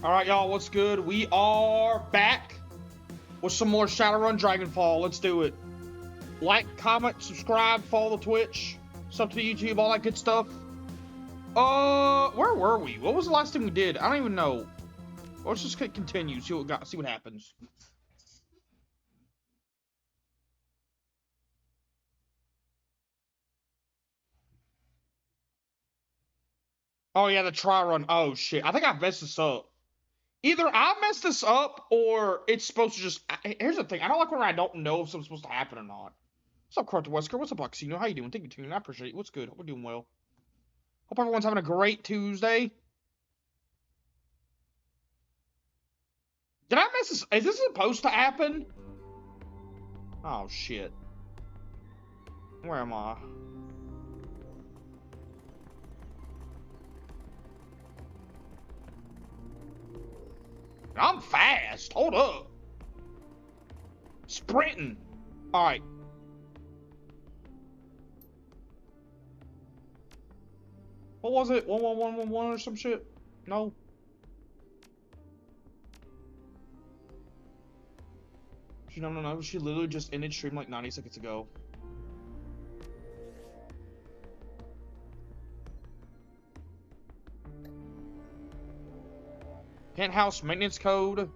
Alright, y'all, what's good? We are back with some more Shadowrun Dragonfall. Let's do it. Like, comment, subscribe, follow the Twitch, sub to the YouTube, all that good stuff. Where were we? What was the last thing we did? I don't even know. Let's just continue, see what happens. Oh yeah, the try run. Oh shit, I think I messed this up. Either I messed this up, or it's supposed to just... Here's the thing, I don't like when I don't know if something's supposed to happen or not. What's up, Carter Wesker? What's up, Oxino? How you doing? Thank you, Tune. I appreciate it. What's good? Hope we're doing well. Hope everyone's having a great Tuesday. Did I miss this? Is this supposed to happen? Oh, shit. Where am I? I'm fast. Hold up. Sprinting. Alright. What was it? 11111 or some shit? No. No. She literally just ended stream like 90 seconds ago. Penthouse maintenance code.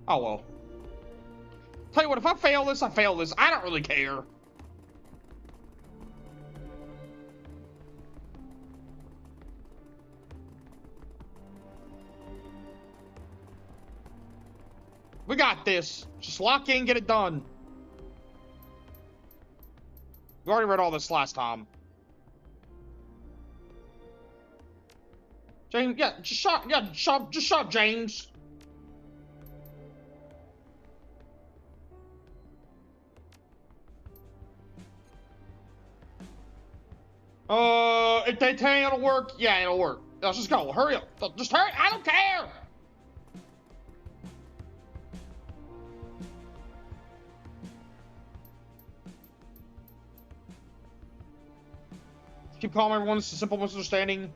Oh well. Tell you what, if I fail this, I fail this. I don't really care. We got this. Just lock in, get it done. We already read all this last time. James, yeah, just shut, James. If they tell you it'll work, yeah, it'll work. Let's just go. Hurry up. Just hurry. I don't care. Keep calm, everyone. It's a simple misunderstanding.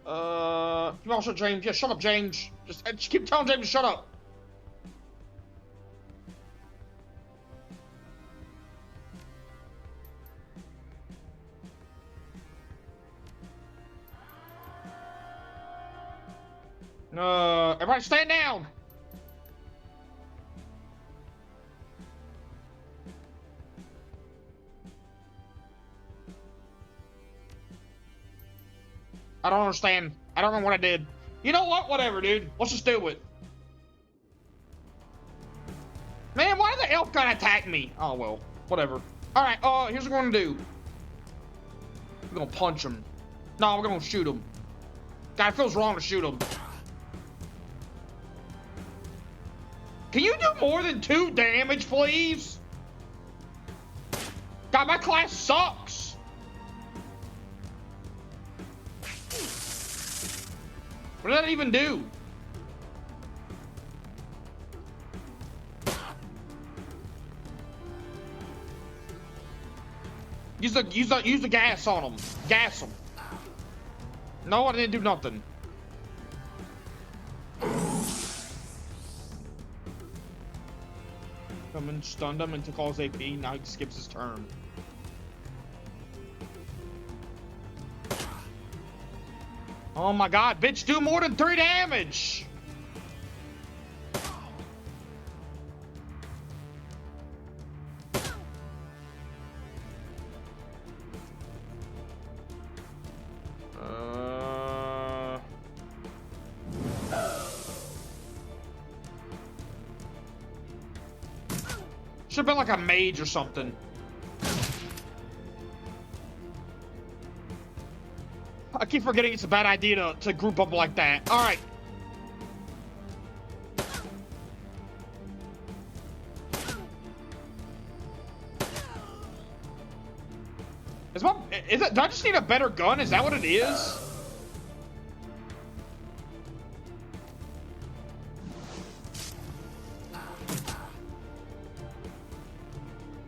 You all shut James. Yeah, shut up, James. Just keep telling James to shut up. Everybody stand down. I don't understand. I don't know what I did. You know what? Whatever, dude. Let's just do it. Man, why did the elf guy attack me? Oh, well. Whatever. Alright, here's what we're gonna do. We're gonna punch him. No, we're gonna shoot him. God, it feels wrong to shoot him. Can you do more than 2 damage, please? God, my class sucks. What did that even do? Use the gas on them. Gas them. No, I didn't do nothing. Come and stunned him and took all his AP. Now he skips his turn. Oh my god, bitch, do more than 3 damage! Should've been like a mage or something. I keep forgetting it's a bad idea to group up like that. Alright. Do I just need a better gun? Is that what it is?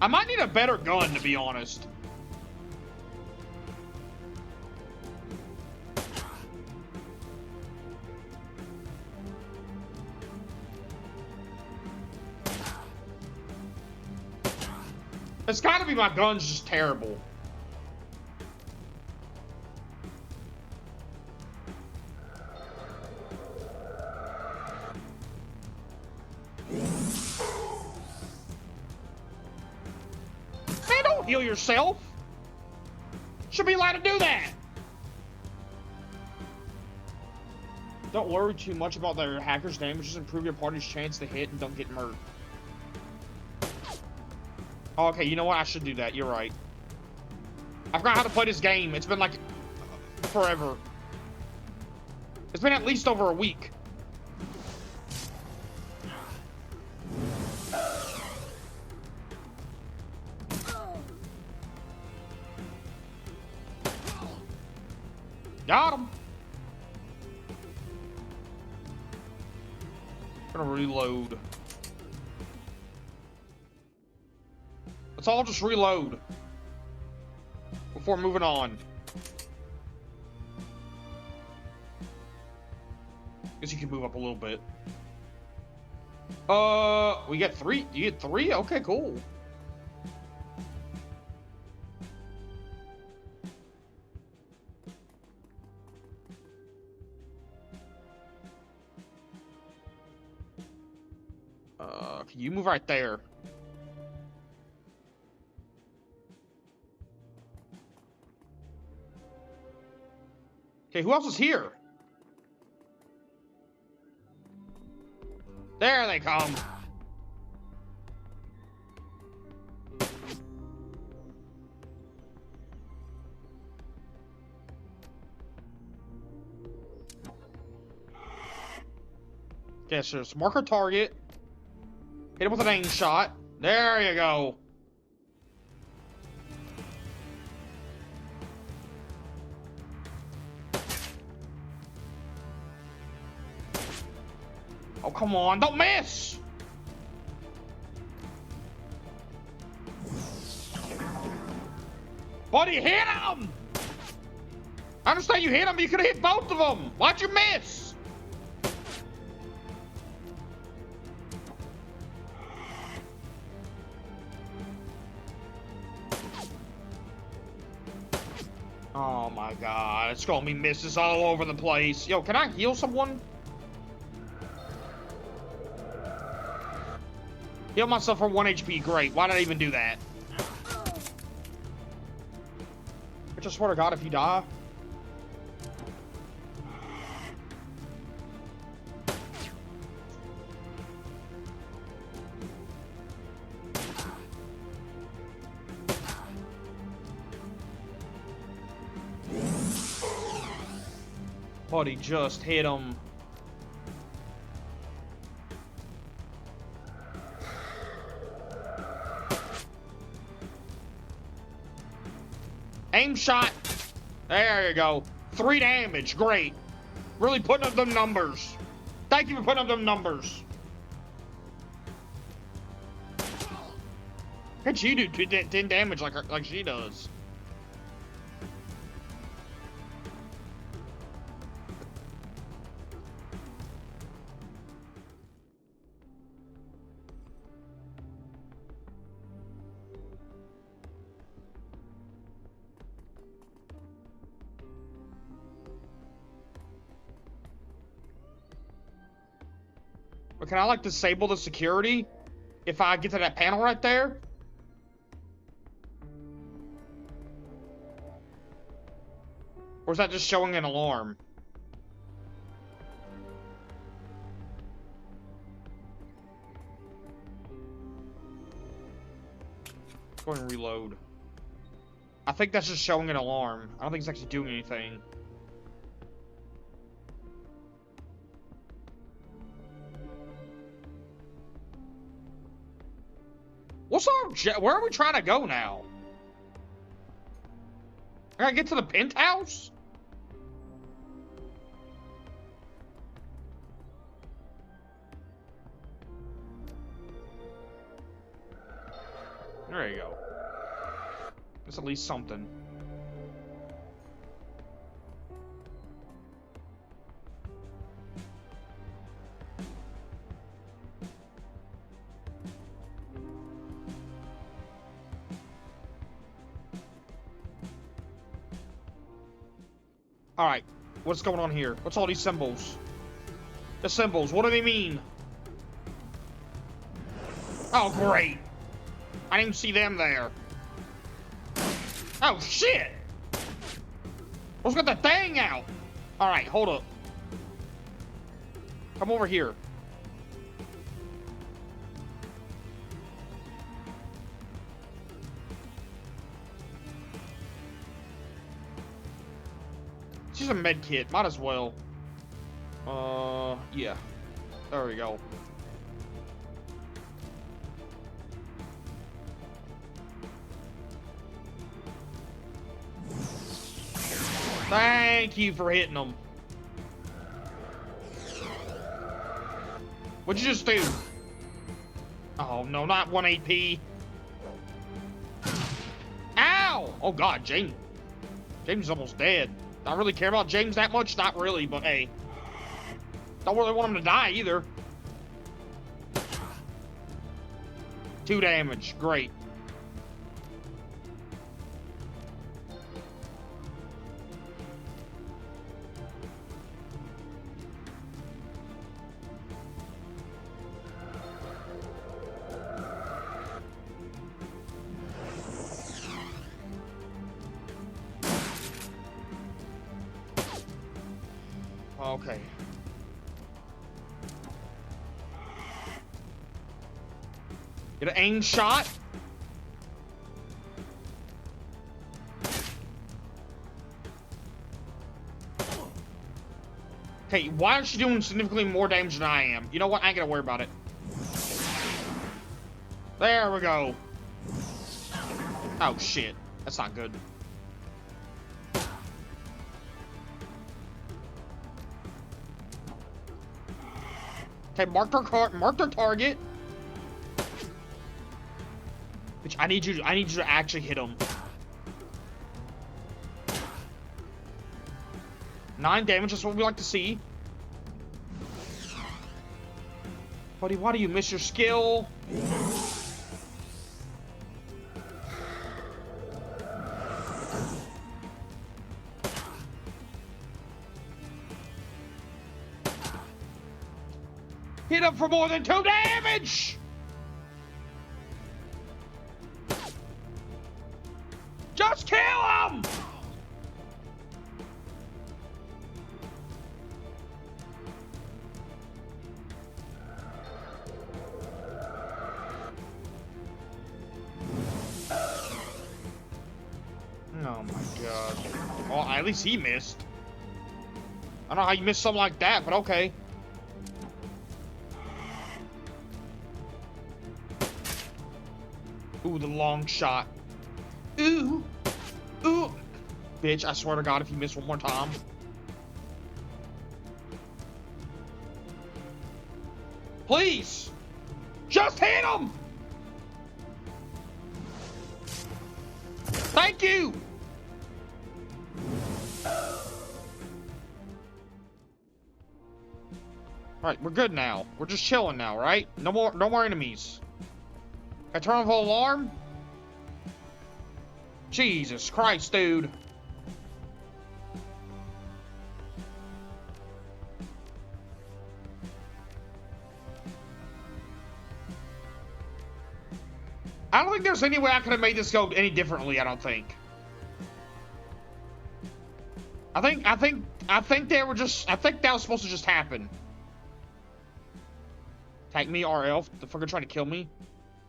I might need a better gun, to be honest. It's gotta be my gun's just terrible. Man, don't heal yourself. Should be allowed to do that. Don't worry too much about their hacker's damage. Just improve your party's chance to hit and don't get murdered. Oh, okay, you know what? I should do that. You're right. I forgot how to play this game. It's been like forever. It's been at least over a week. Got him. Gonna reload. Let's all just reload before moving on. Guess you can move up a little bit. We get 3. You get 3? Okay, cool. Can you move right there? Okay, who else is here? There they come. Okay, so just mark our target. Hit him with an aim shot. There you go. Oh, come on. Don't miss! Buddy, hit him! I understand you hit him, but you could have hit both of them. Why'd you miss? Oh my god, it's gonna be misses all over the place. Yo, can I heal someone? Heal myself for 1 HP, great. Why did I even do that? I just swear to god if you die. Buddy just hit him. Aim shot. There you go. 3 damage. Great. Really putting up them numbers. Thank you for putting up them numbers. How'd she do 10 damage like she does? But can I, like, disable the security if I get to that panel right there? Or is that just showing an alarm? Go ahead and reload. I think that's just showing an alarm. I don't think it's actually doing anything. What's our where are we trying to go now? I gotta get to the penthouse? There you go. That's at least something. Alright, what's going on here? What's all these symbols? The symbols, what do they mean? Oh, great. I didn't see them there. Oh, shit! Let's get the thing out! Alright, hold up. Come over here. She's a med kit, might as well. Yeah. There we go. Thank you for hitting them. What'd you just do? Oh, no, not 1 AP. Ow! Oh, God, James. James is almost dead. I really care about James that much? Not really, but hey. Don't really want him to die, either. 2 damage. Great. Okay. Get an aim shot. Okay, why is she doing significantly more damage than I am? You know what? I ain't gonna worry about it. There we go. Oh, shit. That's not good. Okay, mark their target. Bitch, I need you to actually hit him. 9 damage, that's what we like to see. Buddy, why do you miss your skill? Hit him for more than 2 damage! Just kill him! Oh my god. Well, at least he missed. I don't know how you missed something like that, but okay. Ooh, the long shot. Ooh. Ooh. Bitch, I swear to God, if you miss one more time. Please! Just hit him! Thank you! Alright, we're good now. We're just chilling now, right? No more enemies. I turn off the alarm? Jesus Christ, dude. I don't think there's any way I could have made this go any differently, I don't think. I think they were just, I think that was supposed to just happen. Attack me, RL. The fucker trying to kill me.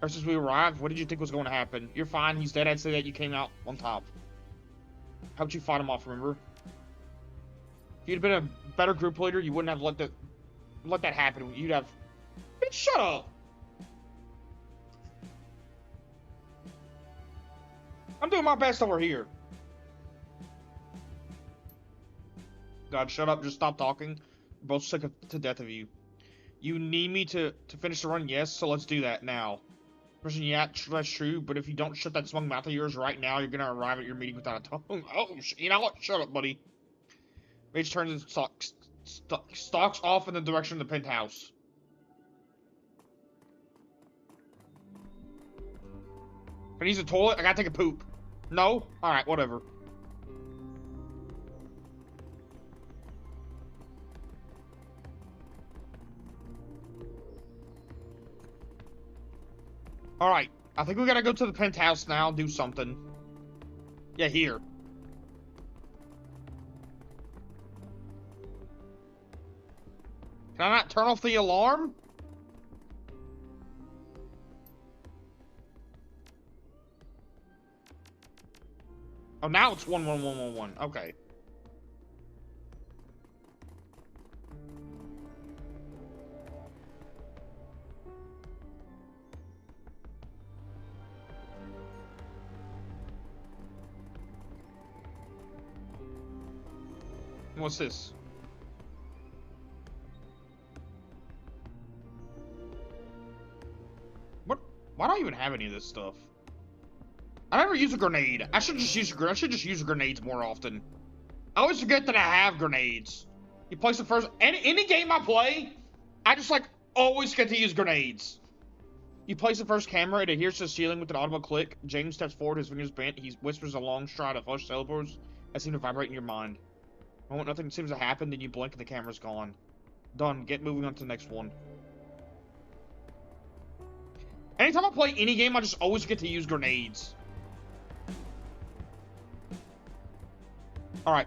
Ever since we arrived, what did you think was going to happen? You're fine, he's dead. I'd say that you came out on top. How'd you fight him off, remember? If you'd been a better group leader, you wouldn't have let that happen. You'd have... Bitch, shut up! I'm doing my best over here. God, shut up. Just stop talking. We're both sick to death of you. You need me to finish the run? Yes, so let's do that now. Person, yeah, that's true, but if you don't shut that smug mouth of yours right now, you're gonna arrive at your meeting without a tongue. Oh, you know what? Shut up, buddy. Mage turns and stalks off in the direction of the penthouse. Can I use the toilet? I gotta take a poop. No? Alright, whatever. Alright, I think we gotta go to the penthouse now, do something. Yeah, here. Can I not turn off the alarm? Oh, now it's 11111. Okay. What's this? What? Why do I even have any of this stuff? I never use a grenade. I should just use grenades more often. I always forget that I have grenades. You place the first any game I play, I just like always get to use grenades. You place the first camera, it adheres to the ceiling with an audible click. James steps forward, his fingers bent. He whispers a long stride of hushed syllables that seem to vibrate in your mind. The moment nothing seems to happen, then you blink and the camera's gone. Done. Get moving on to the next one. Anytime I play any game, I just always get to use grenades. Alright.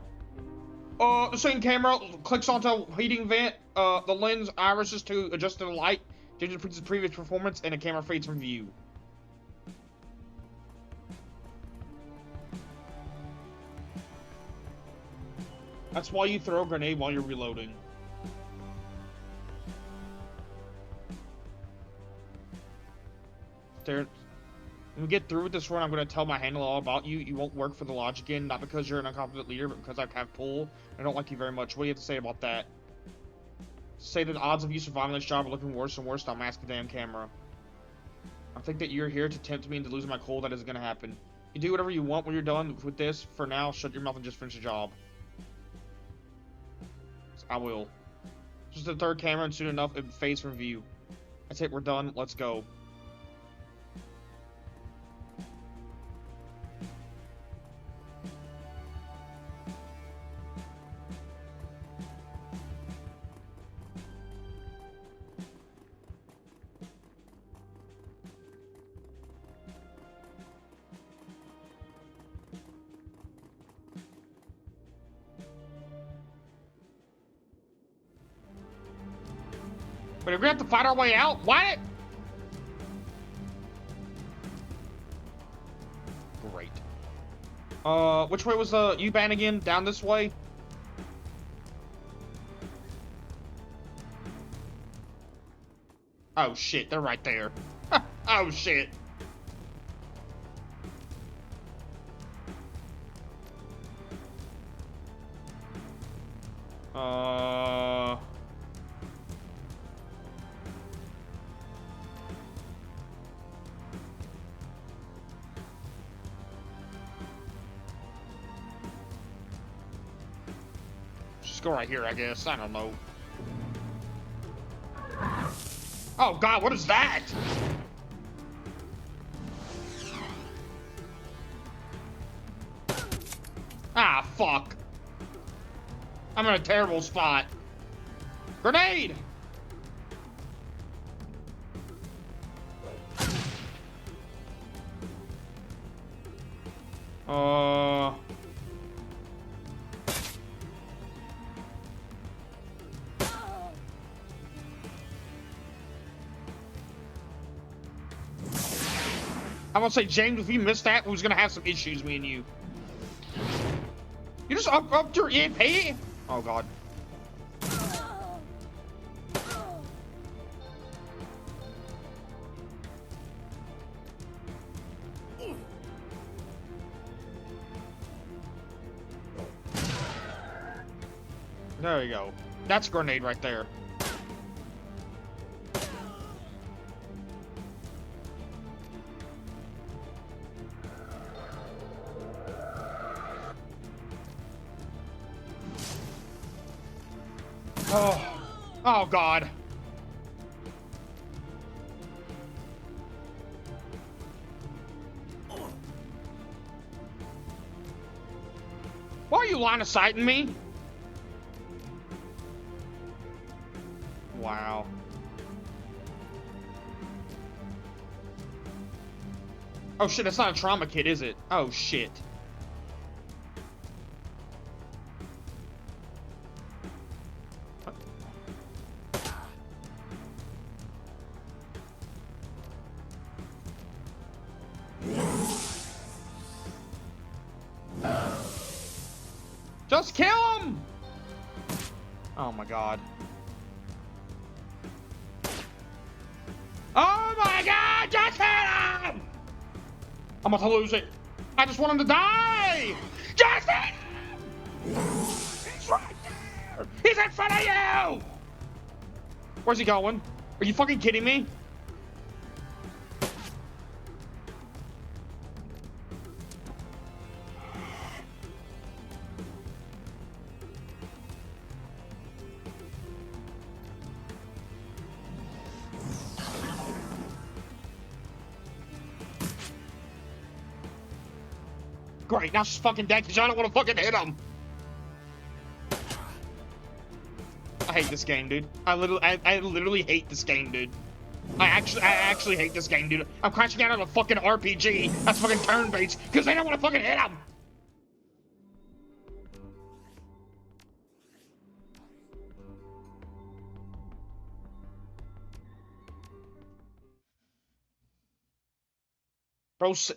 The same camera clicks onto heating vent. The lens irises to adjust to the light. Changes the previous performance, and the camera fades from view. That's why you throw a grenade while you're reloading. There. When we get through with this run, I'm going to tell my handler all about you. You won't work for the lodge again, not because you're an incompetent leader, but because I have pull. I don't like you very much. What do you have to say about that? Say that the odds of you surviving this job are looking worse and worse. Stop masking the damn camera. I think that you're here to tempt me into losing my cool. That isn't going to happen. You do whatever you want when you're done with this. For now, shut your mouth and just finish the job. I will. Just the third camera, and soon enough, it fades from view. That's it. We're done. Let's go. But we're gonna have to fight our way out? Why? Great. Which way was the U-Bahn again? Down this way? Oh shit, they're right there. Oh shit. Just go right here, I guess. I don't know. Oh god, what is that? Ah, fuck. I'm in a terrible spot. Grenade! I'm gonna say, James, if you missed that, we was gonna have some issues, me and you. You just up your EP? Oh god. There we go. That's a grenade right there. Oh. Oh, God. Why are you line of sighting me? Wow. Oh shit, that's not a trauma kit, is it? Oh shit. Just kill him! Oh my god. Oh my god, just hit him! I'm about to lose it. I just want him to die! Just hit him! He's right there! He's in front of you! Where's he going? Are you fucking kidding me? Great, now she's fucking dead because I don't want to fucking hit him. I hate this game, dude. I literally hate this game, dude. I actually hate this game, dude. I'm crashing out of a fucking RPG that's fucking turn-based because they don't want to fucking hit him.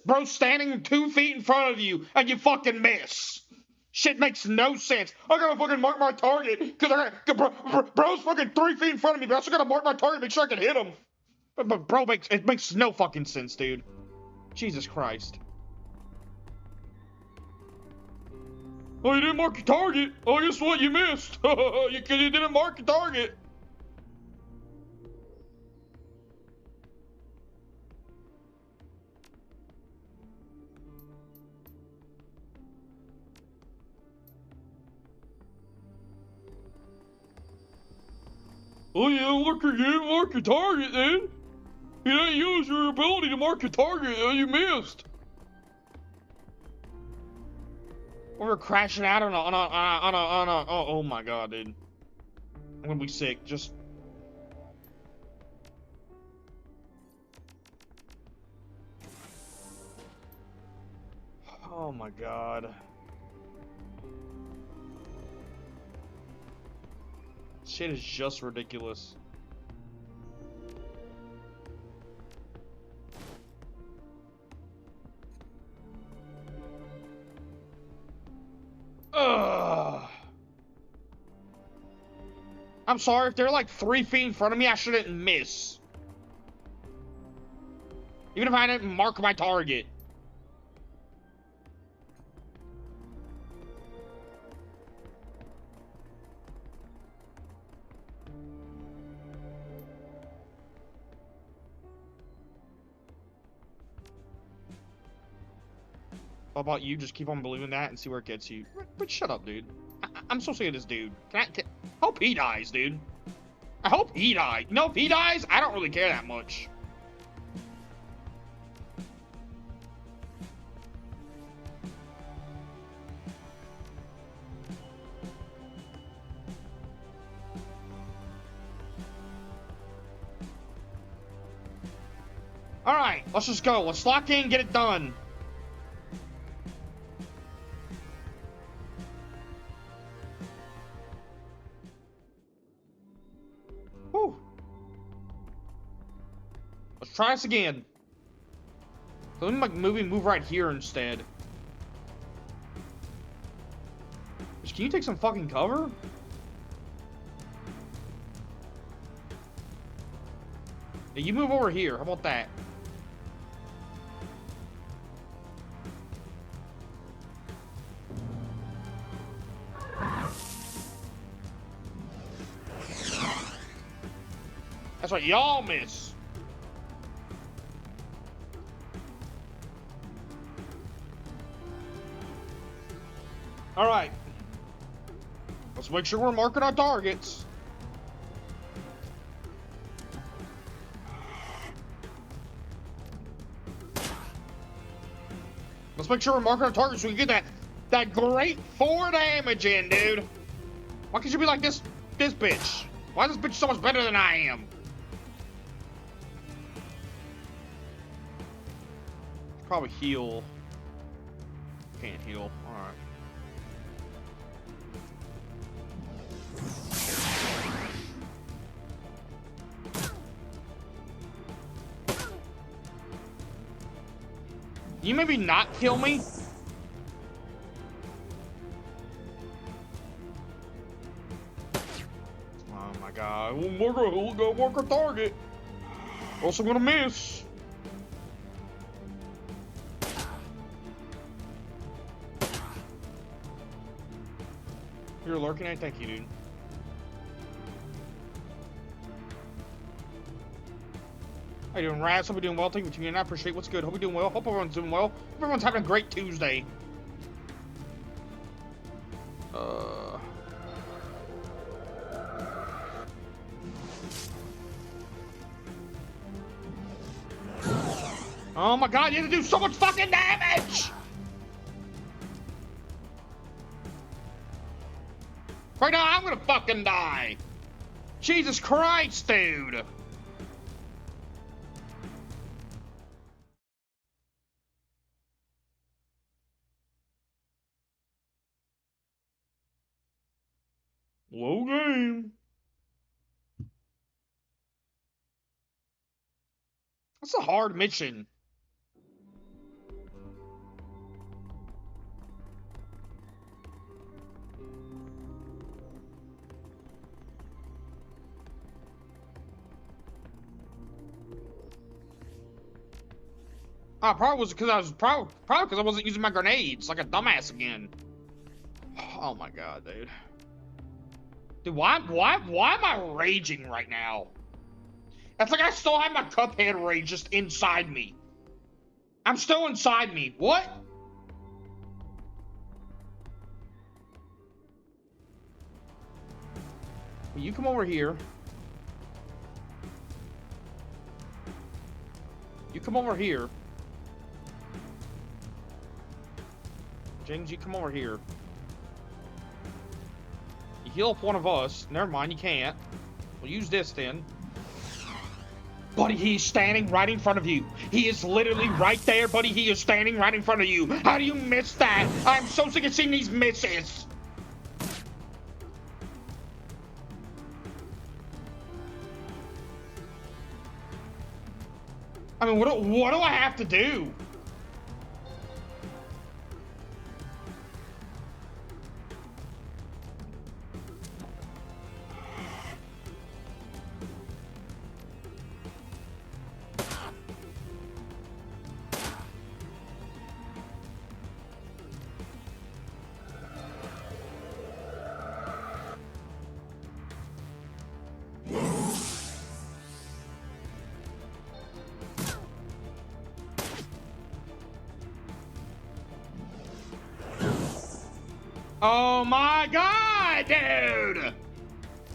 Bro, standing 2 feet in front of you and you fucking miss. Shit makes no sense. I gotta fucking mark my target because bro's fucking 3 feet in front of me, but I also gotta mark my target, make sure I can hit him. But bro, it makes no fucking sense, dude. Jesus Christ. Oh, you didn't mark your target. Oh, guess what? You missed. You didn't mark your target. Oh, you didn't mark your target, then. You didn't use your ability to mark your target, you missed. We're crashing out on a oh my god, dude. I'm gonna be sick, just. Oh my god. Shit is just ridiculous. Ugh. I'm sorry, if they're like 3 feet in front of me, I shouldn't miss. Even if I didn't mark my target. How about you just keep on believing that and see where it gets you? But shut up, dude. I'm so sick of this dude. I hope he dies, dude. I hope he dies. You know, if he dies, I don't really care that much. Alright, let's just go. Let's lock in, get it done. Whew. Let's try this again. Let me move right here instead. Can you take some fucking cover? Yeah, you move over here. How about that? That's what y'all miss. All right. Let's make sure we're marking our targets. Let's make sure we're marking our target so we get that great 4 damage in, dude. Why can't you be like this bitch? Why is this bitch so much better than I am? Probably heal. Can't heal. Alright. You maybe not kill me? Oh my god. We'll go mark our target. Also gonna miss. You're lurking at? Thank you, dude. How you doing, Rats? Hope you're doing well. Thank you for tuning in. I appreciate what's good. Hope you're doing well. Hope everyone's doing well. Hope everyone's having a great Tuesday. Oh my god, you have to do so much fucking damage! Right now, I'm gonna fucking die. Jesus Christ, dude. Low game. That's a hard mission. Probably was because I was probably because I wasn't using my grenades like a dumbass again. Oh my god, dude. Dude, why am I raging right now? That's like I still have my Cuphead rage just inside me. I'm still inside me. What? You come over here. You come over here. James, you come over here. You heal up one of us. Never mind, you can't. We'll use this then. Buddy, he's standing right in front of you. He is literally right there, buddy. He is standing right in front of you. How do you miss that? I'm so sick of seeing these misses. I mean, what do I have to do? Oh my god, dude!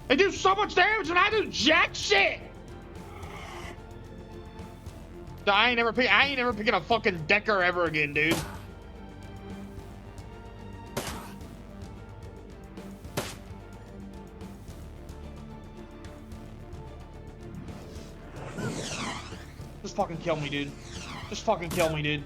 They do so much damage and I do jack shit! I ain't never picking a fucking Decker ever again, dude. Just fucking kill me, dude. Just fucking kill me, dude.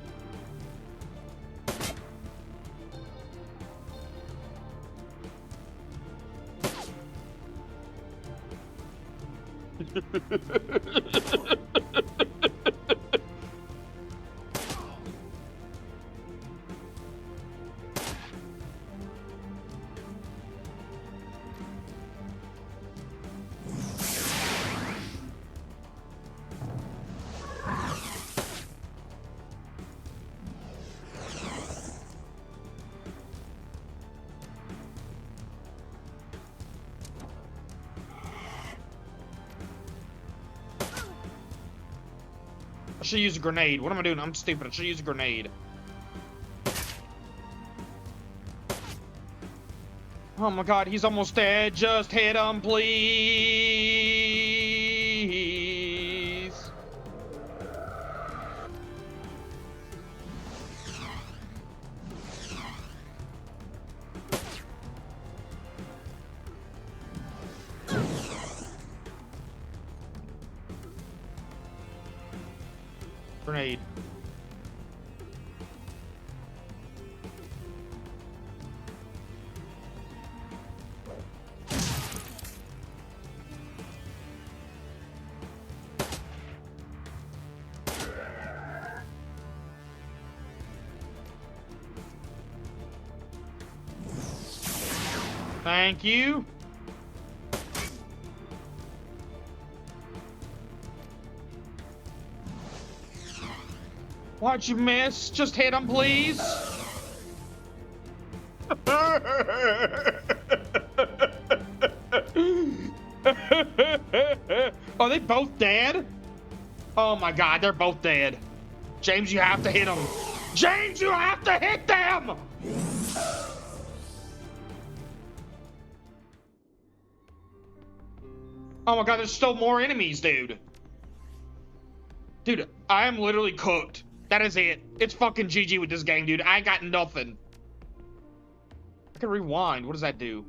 I should use a grenade. What am I doing? I'm stupid. I should use a grenade. Oh my god, he's almost dead. Just hit him, please. Grenade. Thank you. Why'd you miss? Just hit him, please. Are they both dead? Oh my god, they're both dead. James, you have to hit them. James, you have to hit them! Oh my god, there's still more enemies, dude. Dude, I am literally cooked. That is it. It's fucking GG with this game, dude. I got nothing. I can rewind. What does that do?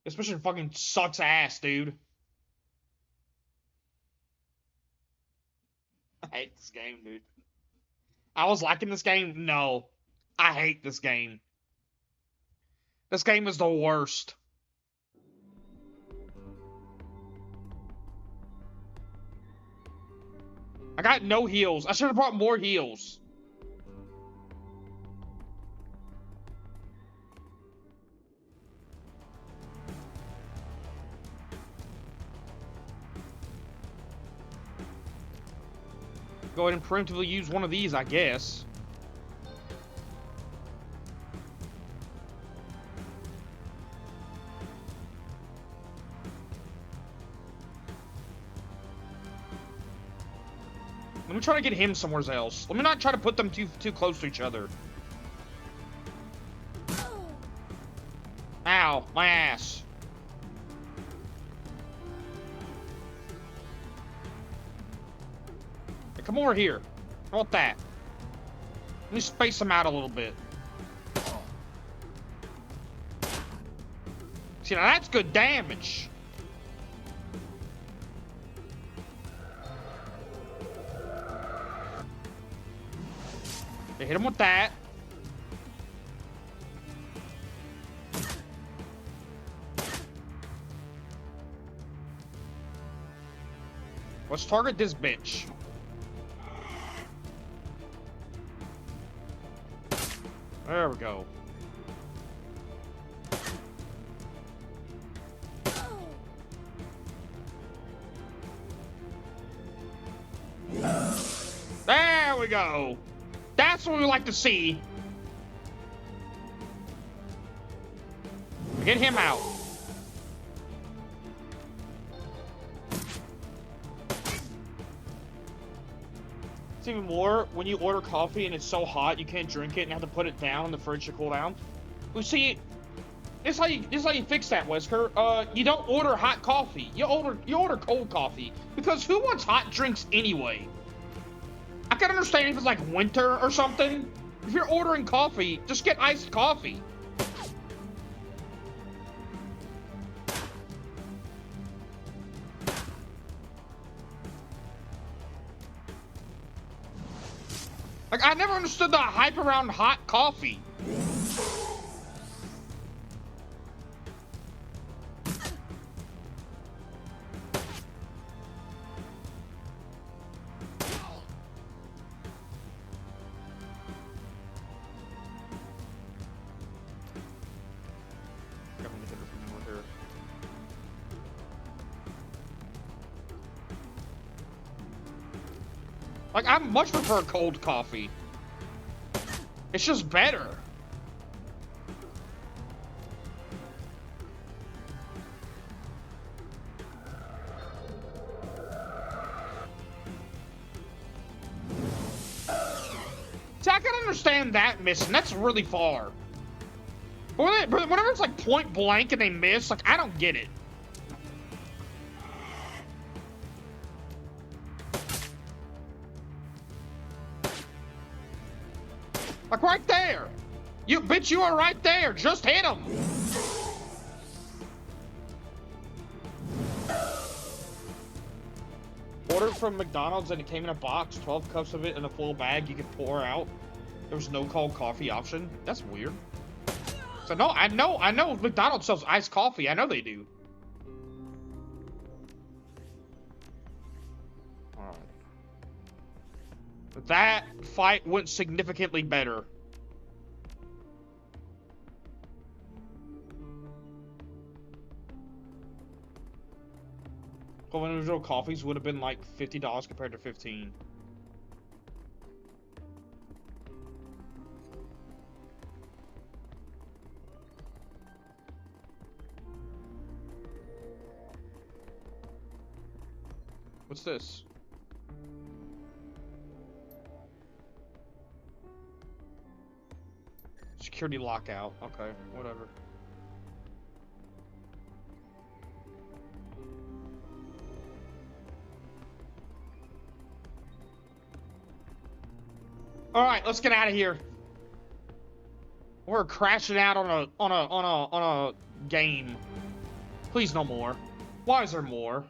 This mission fucking sucks ass, dude. I hate this game, dude. I was liking this game? No. I hate this game. This game is the worst. I got no heals. I should have brought more heals. Go ahead and preemptively use one of these, I guess. Let me try to get him somewhere else. Let me not try to put them too close to each other. Ow, my ass. Hey, come over here. How about that? Let me space them out a little bit. See, now that's good damage. Hit him with that. Let's target this bitch. There we go. There we go. That's what we like to see. Get him out. It's even more when you order coffee and it's so hot you can't drink it and have to put it down in the fridge to cool down. We see, this is how you fix that, Wesker. You don't order hot coffee. You order cold coffee because who wants hot drinks anyway? I can understand if it's like winter or something. If you're ordering coffee, just get iced coffee. Like, I never understood the hype around hot coffee. Like, I much prefer cold coffee. It's just better. See, I can understand that missing. That's really far. But whenever it's like point blank and they miss, like, I don't get it. Like right there. You bitch, you are right there. Just hit him. ordered from McDonald's and it came in a box, 12 cups of it in a full bag you could pour out. There was no cold coffee option. That's weird. So no, I know McDonald's sells iced coffee. I know they do. Alright. That fight went significantly better. Well, individual coffees would have been like $50 compared to $15. What's this? Security lockout. Okay, whatever. All right, let's get out of here. We're crashing out on a game. Please, no more. Why is there more?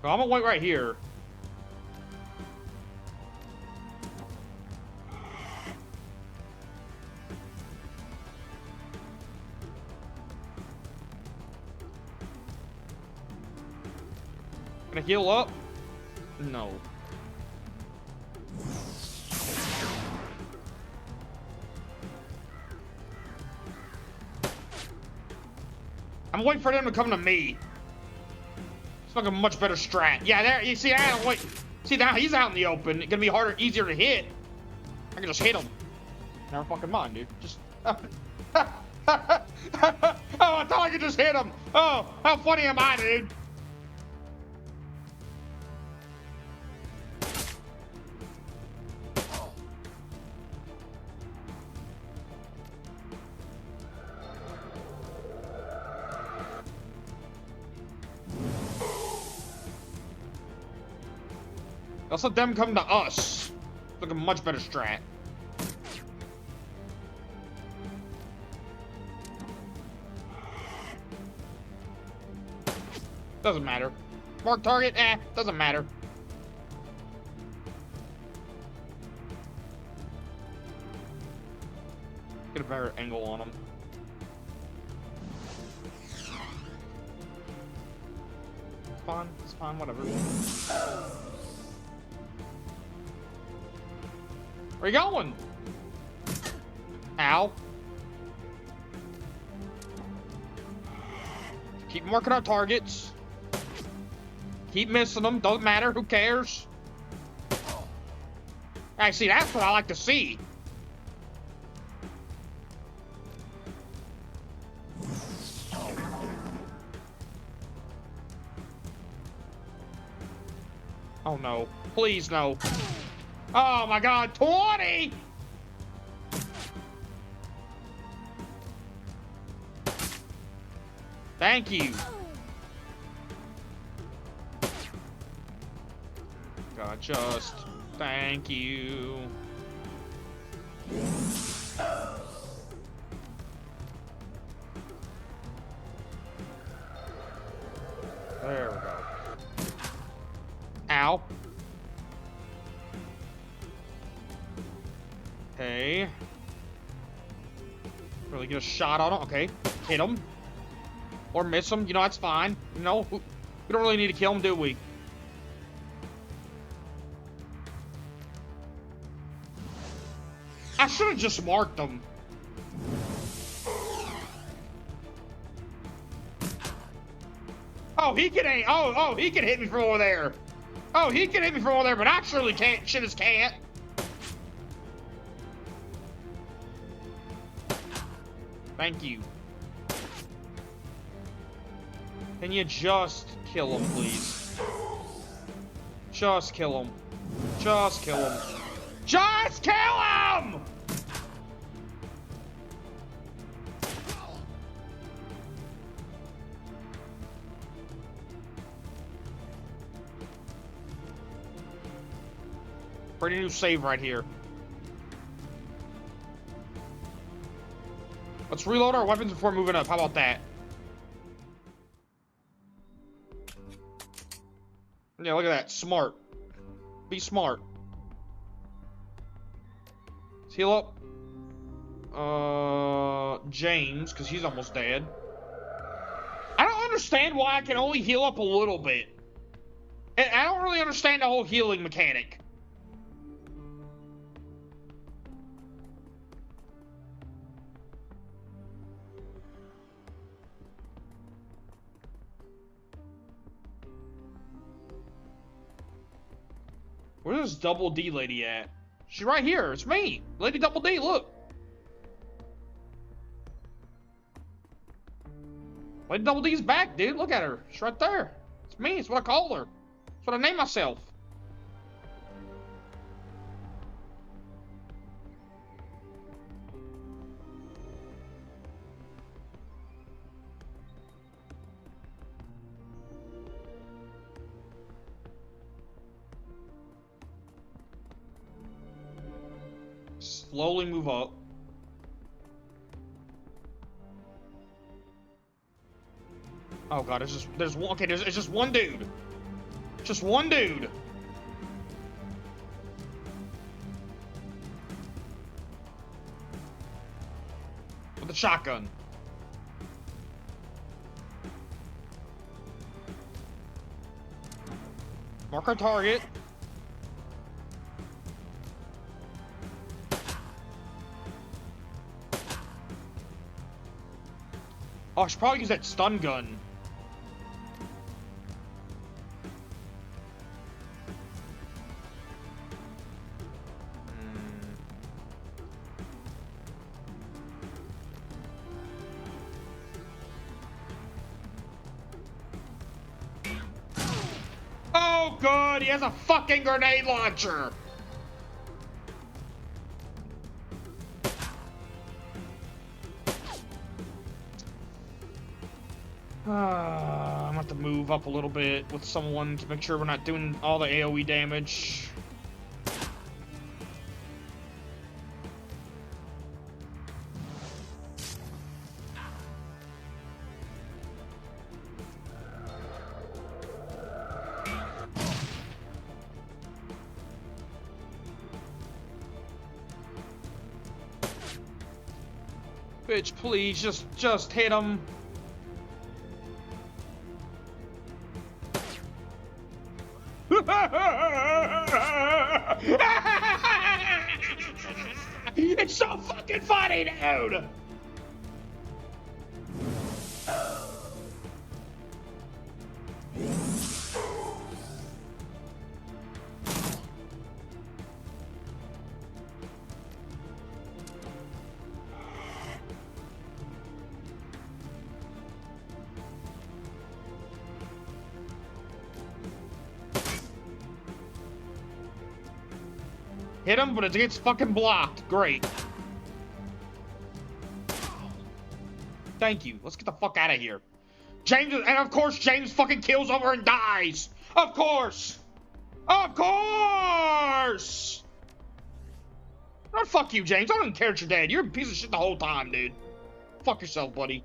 I'm gonna wait right here. Gonna heal up? No. I'm waiting for them to come to me. It's like a much better strat. Yeah, there. You see, I don't wait. See, now he's out in the open. It's gonna be harder, easier to hit. I can just hit him. Never fucking mind, dude. Just. Oh, I thought I could just hit him. Oh, how funny am I, dude? Let's let them come to us. Look, a much better strat. Doesn't matter. Mark target? Doesn't matter. Get a better angle on him. It's fine, whatever. Where you going? Ow. Keep marking our targets. Keep missing them. Doesn't matter. Who cares? Hey, see, that's what I like to see. Oh, no. Please, no. Oh, my God. 20! Thank you. God, just thank you. There we go. Ow. Okay. Really get a shot on him. Okay. Hit him. Or miss him. You know, that's fine. You know, we don't really need to kill him, do we? I should have just marked him. Oh, he can aim. Oh, he can hit me from over there. Oh, he can hit me from over there, but I surely can't. Shit just can't. Thank you. Can you just kill him, please? Just kill him. Just kill him. Just kill him! Pretty new save right here. Let's reload our weapons before moving up. How about that? Yeah, look at that. Smart. Be smart. Let's heal up. James, because he's almost dead. I don't understand why I can only heal up a little bit. And I don't really understand the whole healing mechanic. Where's this Double D lady at? She's right here. It's me. Lady Double D, look. Lady Double D's back, dude. Look at her. She's right there. It's me. It's what I call her. It's what I name myself. Slowly move up. Oh god, there's one. Okay, it's just one dude. Just one dude. With a shotgun. Mark our target. Oh, I should probably use that stun gun. Oh, good. He has a fucking grenade launcher. I'm gonna have to move up a little bit with someone to make sure we're not doing all the AoE damage. Bitch, please, just hit him. It's so fucking funny, dude! Hit him, but it gets fucking blocked. Great. Thank you. Let's get the fuck out of here. James, and of course, James fucking kills over and dies. Of course. Of course. Oh, fuck you, James. I don't even care that you're dead. You're a piece of shit the whole time, dude. Fuck yourself, buddy.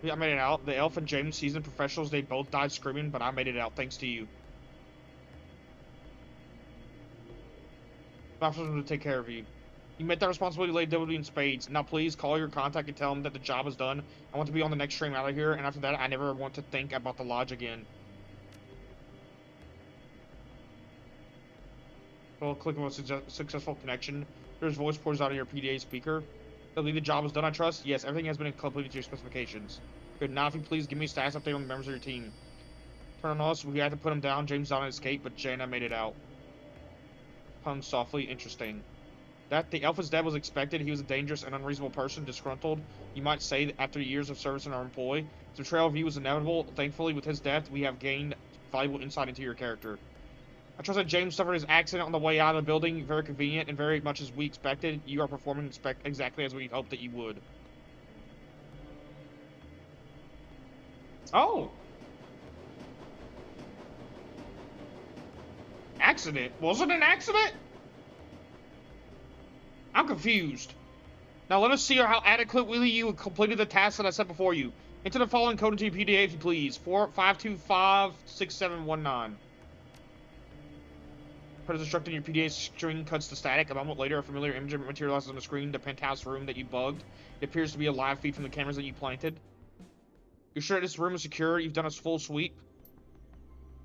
Yeah, I made it out. The Elf and James seasoned professionals, they both died screaming, but I made it out thanks to you. I'm supposed to take care of you. You met that responsibility, Lady W in spades. Now please call your contact and tell him that the job is done. I want to be on the next stream out of here, and after that, I never want to think about the lodge again. Well, click on a successful connection. There's voice pours out of your PDA speaker. The job is done, I trust? Yes, everything has been completed to your specifications. Good. Now, if you please give me a status update on the members of your team. Turn on us. We had to put him down. James on escape, but Jaina made it out. Hung softly. Interesting. That the Alpha's death was expected. He was a dangerous and unreasonable person, disgruntled. You might say that after years of service in our employ, the betrayal of you was inevitable. Thankfully, with his death, we have gained valuable insight into your character. I trust that James suffered his accident on the way out of the building. Very convenient and very much as we expected. You are performing exactly as we hoped that you would. Oh! Accident? Was it an accident? I'm confused. Now let us see how adequately you completed the task that I set before you. Enter the following code into your PDA if you please. 5256719. Put as instructed in your PDA string cuts to static. A moment later, a familiar image materializes on the screen. The penthouse room that you bugged. It appears to be a live feed from the cameras that you planted. You're sure this room is secure? You've done a full sweep?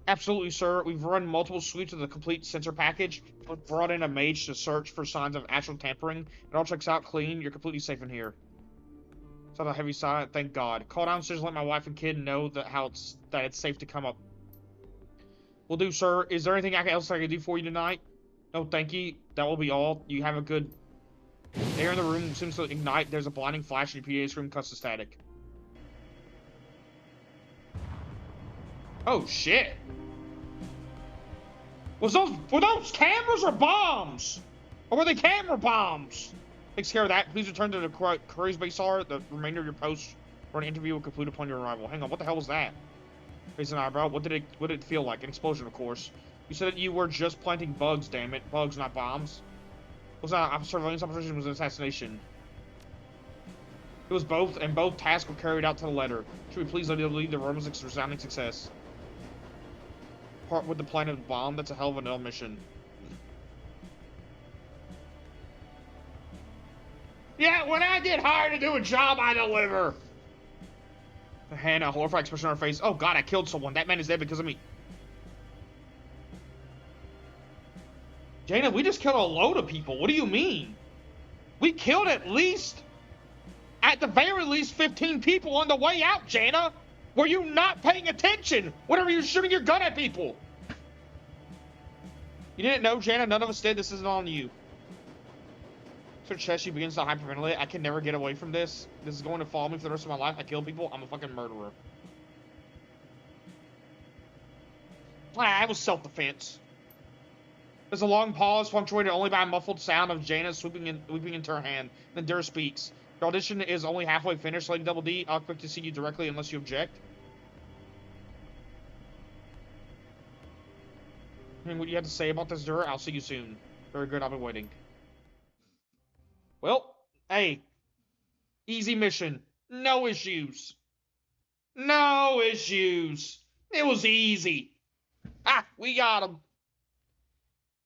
Absolutely, sir. We've run multiple sweeps of the complete sensor package. We've brought in a mage to search for signs of actual tampering. It all checks out clean. You're completely safe in here. It's not a heavy sigh. Thank God. Call downstairs and let my wife and kid know that it's safe to come up. Will do, sir. Is there anything else I can do for you tonight? No, thank you. That will be all. You have a good... Air in the room seems to ignite. There's a blinding flash in your PDA screen. Cuts to static. Oh, shit. Were those cameras or bombs? Or were they camera bombs? Takes care of that. Please return to the Courier's base R. The remainder of your post for an interview will conclude upon your arrival. Hang on, what the hell was that? Raise an eyebrow. What did it feel like? An explosion, of course. You said that you were just planting bugs, damn it. Bugs, not bombs. It was not a surveillance operation, it was an assassination. It was both, and both tasks were carried out to the letter. Should we please leave the room as a resounding success? Part with the plan of the bomb, that's a hell of an mission. Yeah, when I get hired to do a job, I deliver! Hannah, a horrified expression on her face. Oh god, I killed someone. That man is dead because of me. Jaina, we just killed a load of people. What do you mean? We killed at the very least, 15 people on the way out, Jaina. Were you not paying attention whenever you were shooting your gun at people? You didn't know, Jaina? None of us did. This isn't on you. So Cheshi begins to hyperventilate. I can never get away from this. This is going to follow me for the rest of my life. I kill people. I'm a fucking murderer. It was self-defense. There's a long pause, punctuated only by a muffled sound of Jaina weeping into her hand. Then Dur speaks. Your audition is only halfway finished, Lady Double D. I'll expect to see you directly unless you object. What do you have to say about this, Dur? I'll see you soon. Very good, I'll be waiting. Well, hey. Easy mission. No issues. No issues. It was easy. Ah, we got him.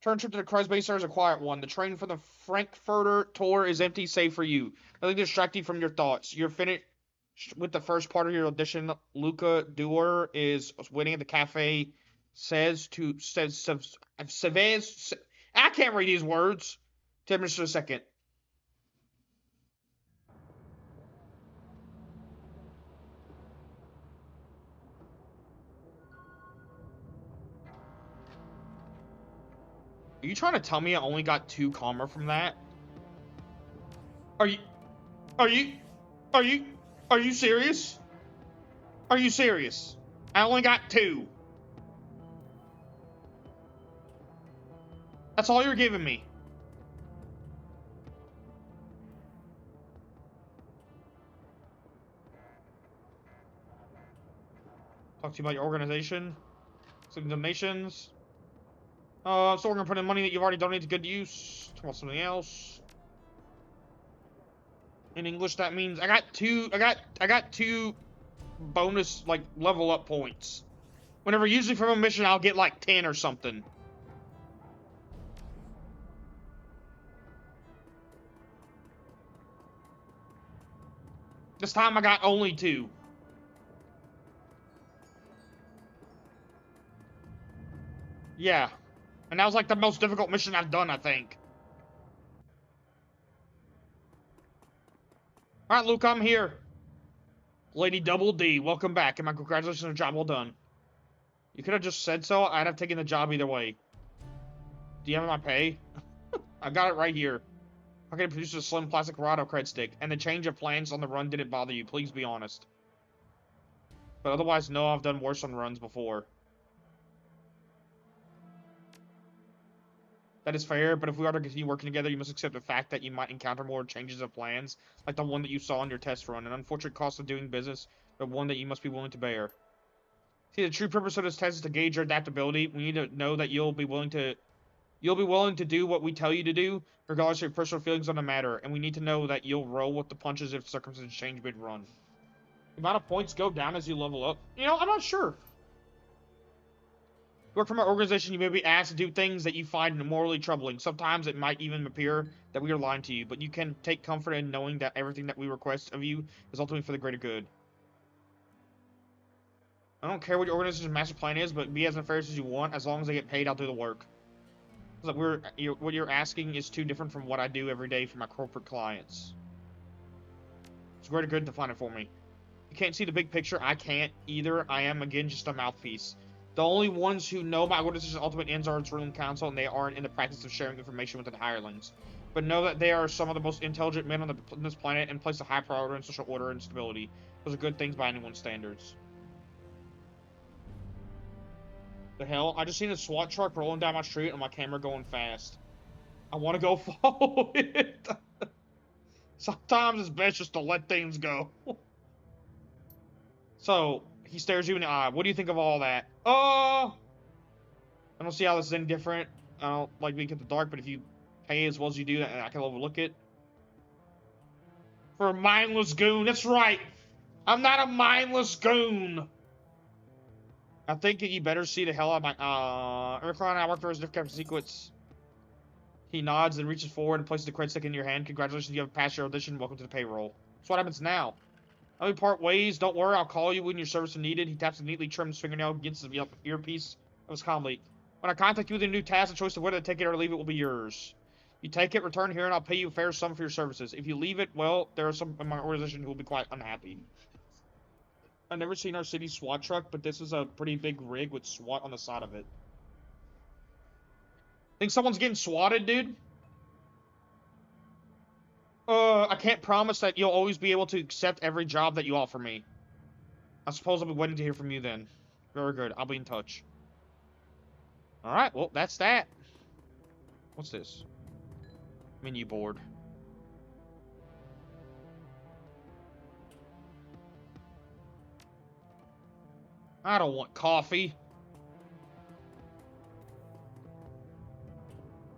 Turn trip to the Christ base is a quiet one. The train for the Frankfurter tour is empty, save for you. Nothing to distract you from your thoughts. You're finished with the first part of your audition. Luca Dewar is waiting at the cafe. I can't read these words. 10 minutes to a second. Are you trying to tell me I only got 2 karma from that? Are you serious? Are you serious? I only got 2. That's all you're giving me. Talk to you about your organization. Some donations. So we're gonna put in money that you've already donated to good use. Talk about something else. In English, that means I got two bonus, like, level up points. Whenever usually from a mission, I'll get like 10 or something. This time I got only 2. Yeah. And that was like the most difficult mission I've done, I think. Alright, Luke, I'm here. Lady Double D, welcome back, and my congratulations on a job well done. You could have just said so. I'd have taken the job either way. Do you have my pay? I got it right here. I can produce a slim plastic rod or cred stick, and the change of plans on the run didn't bother you. Please be honest. But otherwise, no, I've done worse on runs before. That is fair, but if we are to continue working together, you must accept the fact that you might encounter more changes of plans, like the one that you saw on your test run, an unfortunate cost of doing business, but one that you must be willing to bear. See, the true purpose of this test is to gauge your adaptability. We need to know that you'll be willing to do what we tell you to do, regardless of your personal feelings on the matter, and we need to know that you'll roll with the punches if circumstances change mid-run. The amount of points go down as you level up. You know, I'm not sure. Work from our organization, you may be asked to do things that you find morally troubling. Sometimes it might even appear that we are lying to you, but you can take comfort in knowing that everything that we request of you is ultimately for the greater good. I don't care what your organization's master plan is, but be as nefarious as you want. As long as I get paid, I'll do the work. Like what you're asking is too different from what I do every day for my corporate clients. It's greater good to find it for me. You can't see the big picture. I can't either. I am, again, just a mouthpiece. The only ones who know my organization's ultimate ends are its ruling council, and they aren't in the practice of sharing information with the hirelings. But know that they are some of the most intelligent men on this planet and place a high priority on social order and stability. Those are good things by anyone's standards. The hell? I just seen a SWAT truck rolling down my street and my camera going fast. I want to go follow it. Sometimes it's best just to let things go. So, he stares you in the eye. What do you think of all that? I don't see how this is any different. I don't like being in the dark, but if you pay as well as you do, I can overlook it. For a mindless goon. That's right. I'm not a mindless goon. I think you better see the hell out of my... Arklay and I work for his different sequence. He nods and reaches forward and places the credit stick in your hand. Congratulations, you have passed your audition. Welcome to the payroll. So what happens now? Let me part ways. Don't worry, I'll call you when your service is needed. He taps a neatly trimmed fingernail against the earpiece of his comm leak. When I contact you with a new task, the choice of whether to take it or leave it will be yours. You take it, return here, and I'll pay you a fair sum for your services. If you leave it, well, there are some in my organization who will be quite unhappy. I've never seen our city SWAT truck, but this is a pretty big rig with SWAT on the side of it. Think someone's getting swatted, dude? I can't promise that you'll always be able to accept every job that you offer me. I suppose I'll be waiting to hear from you then. Very good. I'll be in touch. Alright, well, that's that. What's this? Menu board. I don't want coffee.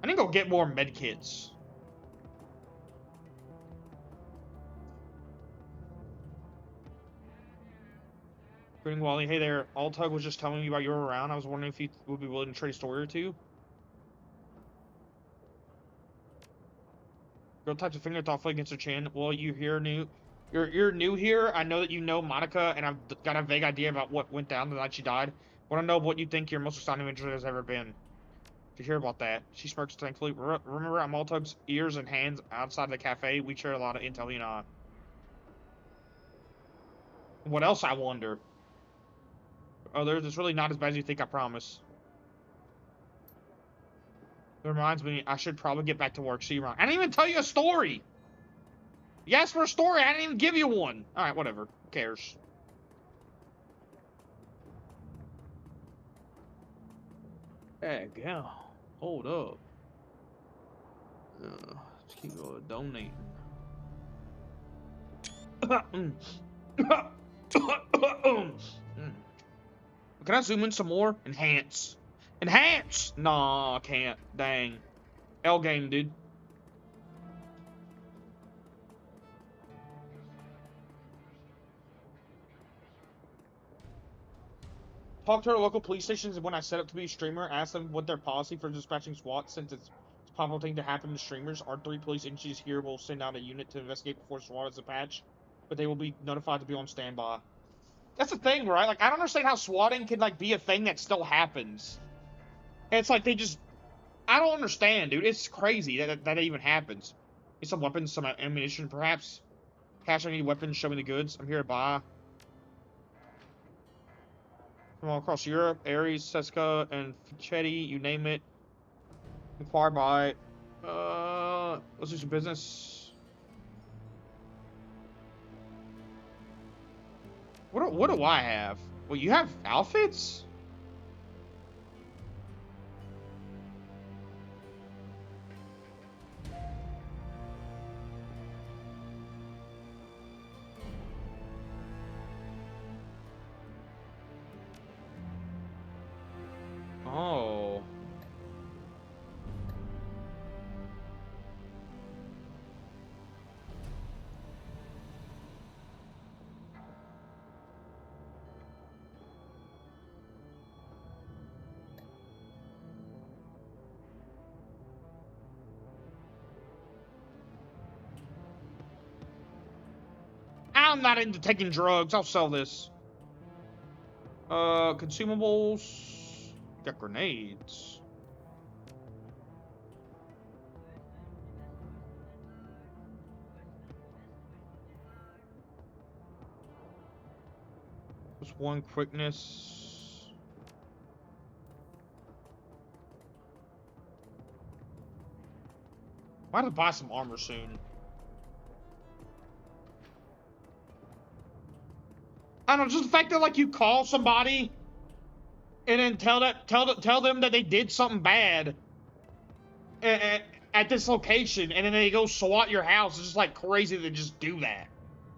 I need to go get more medkits. Greeting, Wally. Hey there. Altug was just telling me about you were around. I was wondering if you would be willing to trade a story or two. Girl types a finger thoughtfully against her chin. Well, you're new here. I know that you know Monica, and I've got a vague idea about what went down the night she died. Want to know what you think your most astounding adventure has ever been. To hear about that. She smirks thankfully. Remember, I'm Altug's ears and hands outside the cafe. We share a lot of intel, you and I. What else, I wonder? Oh, it's really not as bad as you think, I promise. It reminds me, I should probably get back to work. See you around. I didn't even tell you a story! You asked for a story, I didn't even give you one! Alright, whatever. Who cares? Hey, gal. Hold up. Let's keep going. Donating. Can I zoom in some more? Enhance. Enhance! Nah, I can't. Dang. L game, dude. Talk to our local police stations when I set up to be a streamer. Ask them what their policy for dispatching SWAT, since it's a popular thing to happen to streamers. Our 3 police agencies here will send out a unit to investigate before SWAT is dispatched, but they will be notified to be on standby. That's the thing, right? Like, I don't understand how swatting can, like, be a thing that still happens. And it's like they just... I don't understand, dude. It's crazy that even happens. Need some weapons, some ammunition, perhaps. Cash, I need weapons, show me the goods. I'm here to buy. From all across Europe, Ares, Seska, and Fichetti, you name it. Inquire by... let's do some business. What do I have? Well, you have outfits? I'm not into taking drugs. I'll sell this. Consumables. Got grenades. Just one quickness. I have to buy some armor soon. I don't know, just the fact that like you call somebody and then tell them that they did something bad at this location, and then they go SWAT your house. It's just like crazy to just do that.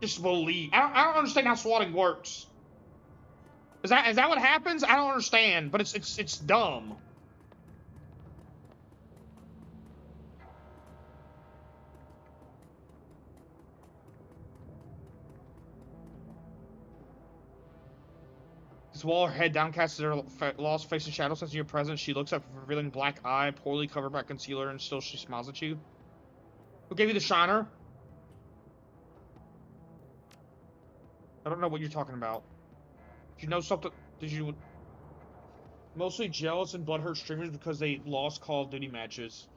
Just believe. I don't understand how swatting works. Is that what happens? I don't understand, but it's dumb. This wall, her head downcast, her lost face in shadow, sensing your presence. She looks up, revealing black eye, poorly covered by concealer, and still she smiles at you. Who gave you the shiner? I don't know what you're talking about. Did you know something? Did you... Mostly jealous and butthurt streamers because they lost Call of Duty matches.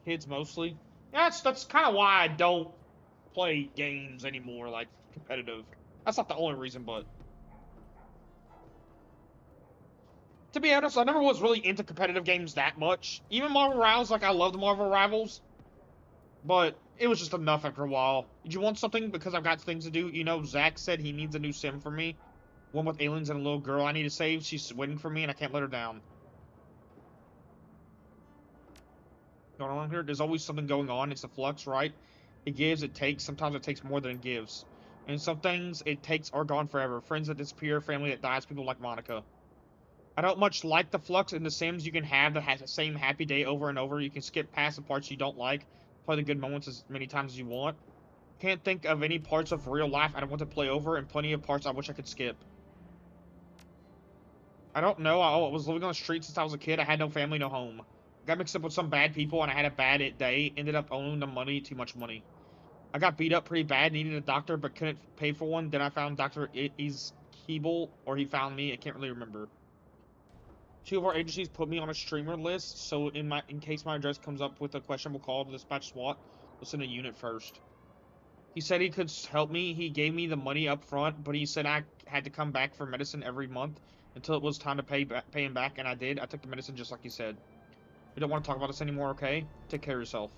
Kids mostly. Yeah, that's kind of why I don't play games anymore, like competitive. That's not the only reason, but to be honest, I never was really into competitive games that much. Even Marvel Rivals, like I loved Marvel Rivals, but it was just enough after a while. Did you want something? Because I've got things to do. You know, Zach said he needs a new sim for me. One with aliens and a little girl I need to save. She's waiting for me and I can't let her down. Going on here, there's always something going on. It's the flux, right? It gives, it takes. Sometimes it takes more than it gives. And some things it takes are gone forever. Friends that disappear, family that dies, people like Monica. I don't much like the flux in the Sims. You can have the same happy day over and over. You can skip past the parts you don't like. Play the good moments as many times as you want. Can't think of any parts of real life I don't want to play over, and plenty of parts I wish I could skip. I don't know. I was living on the street since I was a kid. I had no family, no home. Got mixed up with some bad people, and I had a bad day. Ended up owing them money, too much money. I got beat up pretty bad, needed a doctor, but couldn't pay for one. Then I found Dr. Keeble, or he found me. I can't really remember. 2 of our agencies put me on a streamer list, so in case my address comes up with a questionable call to dispatch SWAT, we'll send a unit first. He said he could help me. He gave me the money up front, but he said I had to come back for medicine every month until it was time to pay him back, and I did. I took the medicine just like he said. We don't want to talk about this anymore, okay? Take care of yourself.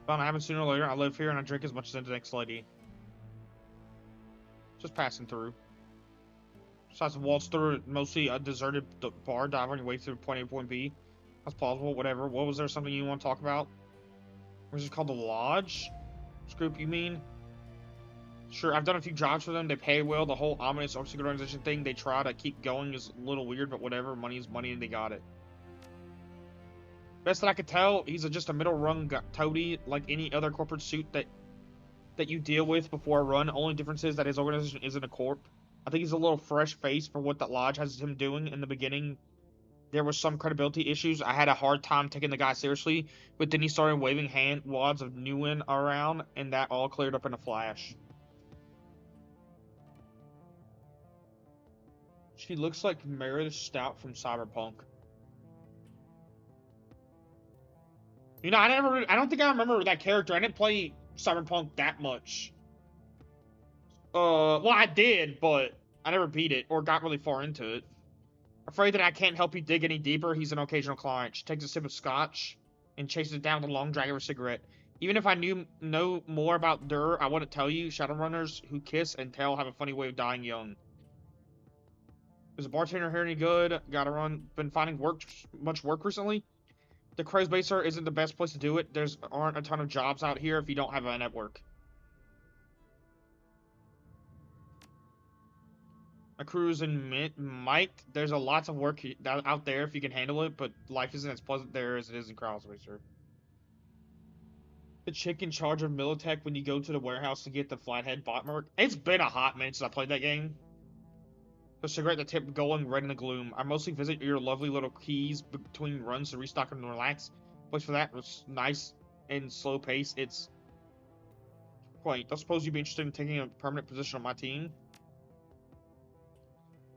Found I haven't sooner or later. I live here and I drink as much as the next lady. Just passing through. Besides, waltz through mostly a deserted bar, diving your way through point A to point B. That's plausible, whatever. What was there something you want to talk about? Or is it called the Lodge? This group, you mean? Sure, I've done a few jobs for them. They pay well. The whole ominous or secret organization thing they try to keep going is a little weird, but whatever. Money is money and they got it. Best that I could tell, he's just a middle-rung toady like any other corporate suit that you deal with before a run. Only difference is that his organization isn't a corp. I think he's a little fresh face for what that lodge has him doing. In the beginning, there was some credibility issues. I had a hard time taking the guy seriously, but then he started waving wads of Newen around, and that all cleared up in a flash. She looks like Meredith Stout from Cyberpunk. You know, I don't think I remember that character. I didn't play Cyberpunk that much. Well, I did, but I never beat it or got really far into it. Afraid that I can't help you dig any deeper, he's an occasional client. She takes a sip of scotch and chases it down with a long drag of a cigarette. Even if I know more about Durr, I wouldn't tell you. Shadowrunners who kiss and tell have a funny way of dying young. Is the bartender here any good? Gotta run. Been finding much work recently? The Craze Baser isn't the best place to do it. Aren't a ton of jobs out here if you don't have a network. A cruise in might. There's a lots of work out there if you can handle it, but life isn't as pleasant there as it is in Craze Baser. The chick in charge of Militech when you go to the warehouse to get the flathead bot mark. It's been a hot minute since I played that game. The cigarette, the tip, glowing red in the gloom. I mostly visit your lovely little keys between runs to restock and relax. Place for that was nice and slow pace. It's... Wait, I suppose you'd be interested in taking a permanent position on my team?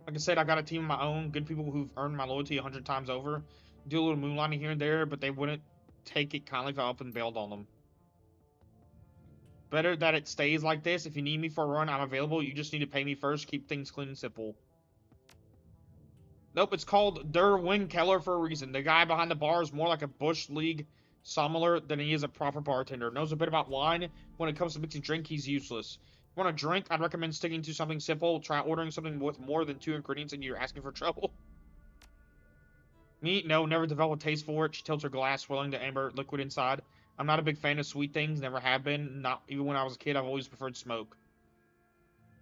Like I said, I got a team of my own. Good people who've earned my loyalty 100 times over. Do a little moonlighting here and there, but they wouldn't take it kindly if I up and bailed on them. Better that it stays like this. If you need me for a run, I'm available. You just need to pay me first. Keep things clean and simple. Nope, it's called Der Keller for a reason. The guy behind the bar is more like a Bush League sommelier than he is a proper bartender. Knows a bit about wine. When it comes to mixing drink, he's useless. Want a drink? I'd recommend sticking to something simple. Try ordering something with more than 2 ingredients and you're asking for trouble. Me? No, never developed a taste for it. She tilts her glass, swirling the amber liquid inside. I'm not a big fan of sweet things, never have been. Not even when I was a kid, I've always preferred smoke.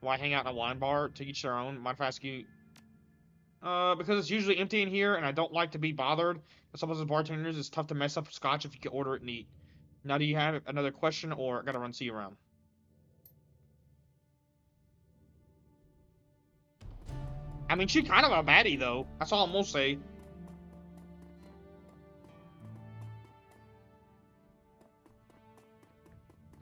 Why hang out in a wine bar? To each their own. Mind if I ask you? Because it's usually empty in here, and I don't like to be bothered. But sometimes as bartenders, it's tough to mess up scotch if you can order it neat. Now, do you have another question, or I gotta run see you around? I mean, she's kind of a baddie, though. That's all I'm gonna say.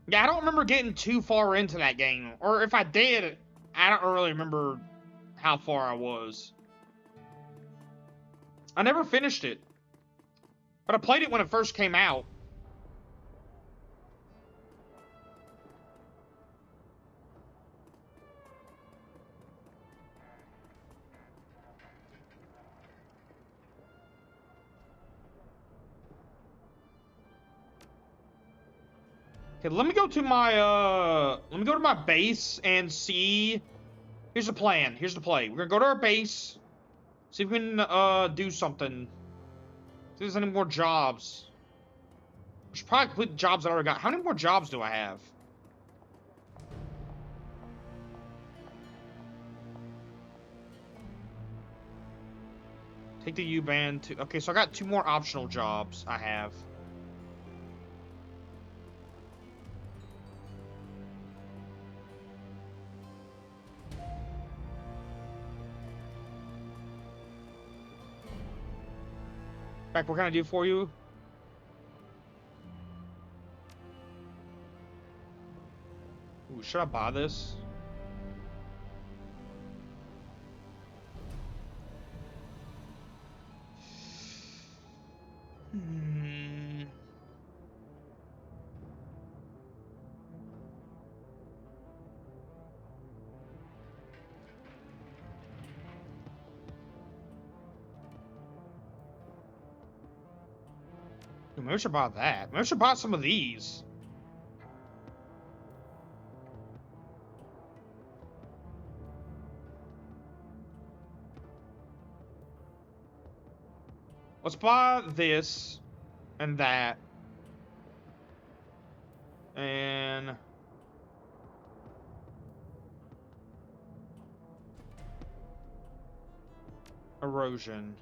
Yeah, I don't remember getting too far into that game. Or if I did, I don't really remember how far I was. I never finished it. But I played it when it first came out. Okay, let me go to my base and see. Here's the plan. Here's the play. We're gonna go to our base. See if we can do something. See if there's any more jobs. We should probably complete the jobs that I already got. How many more jobs do I have? Take the U-band to... Okay, so I got 2 more optional jobs I have. Back, what can I do for you? Ooh, should I buy this? Maybe I should buy that. Maybe I should buy some of these. Let's buy this and that. And erosion.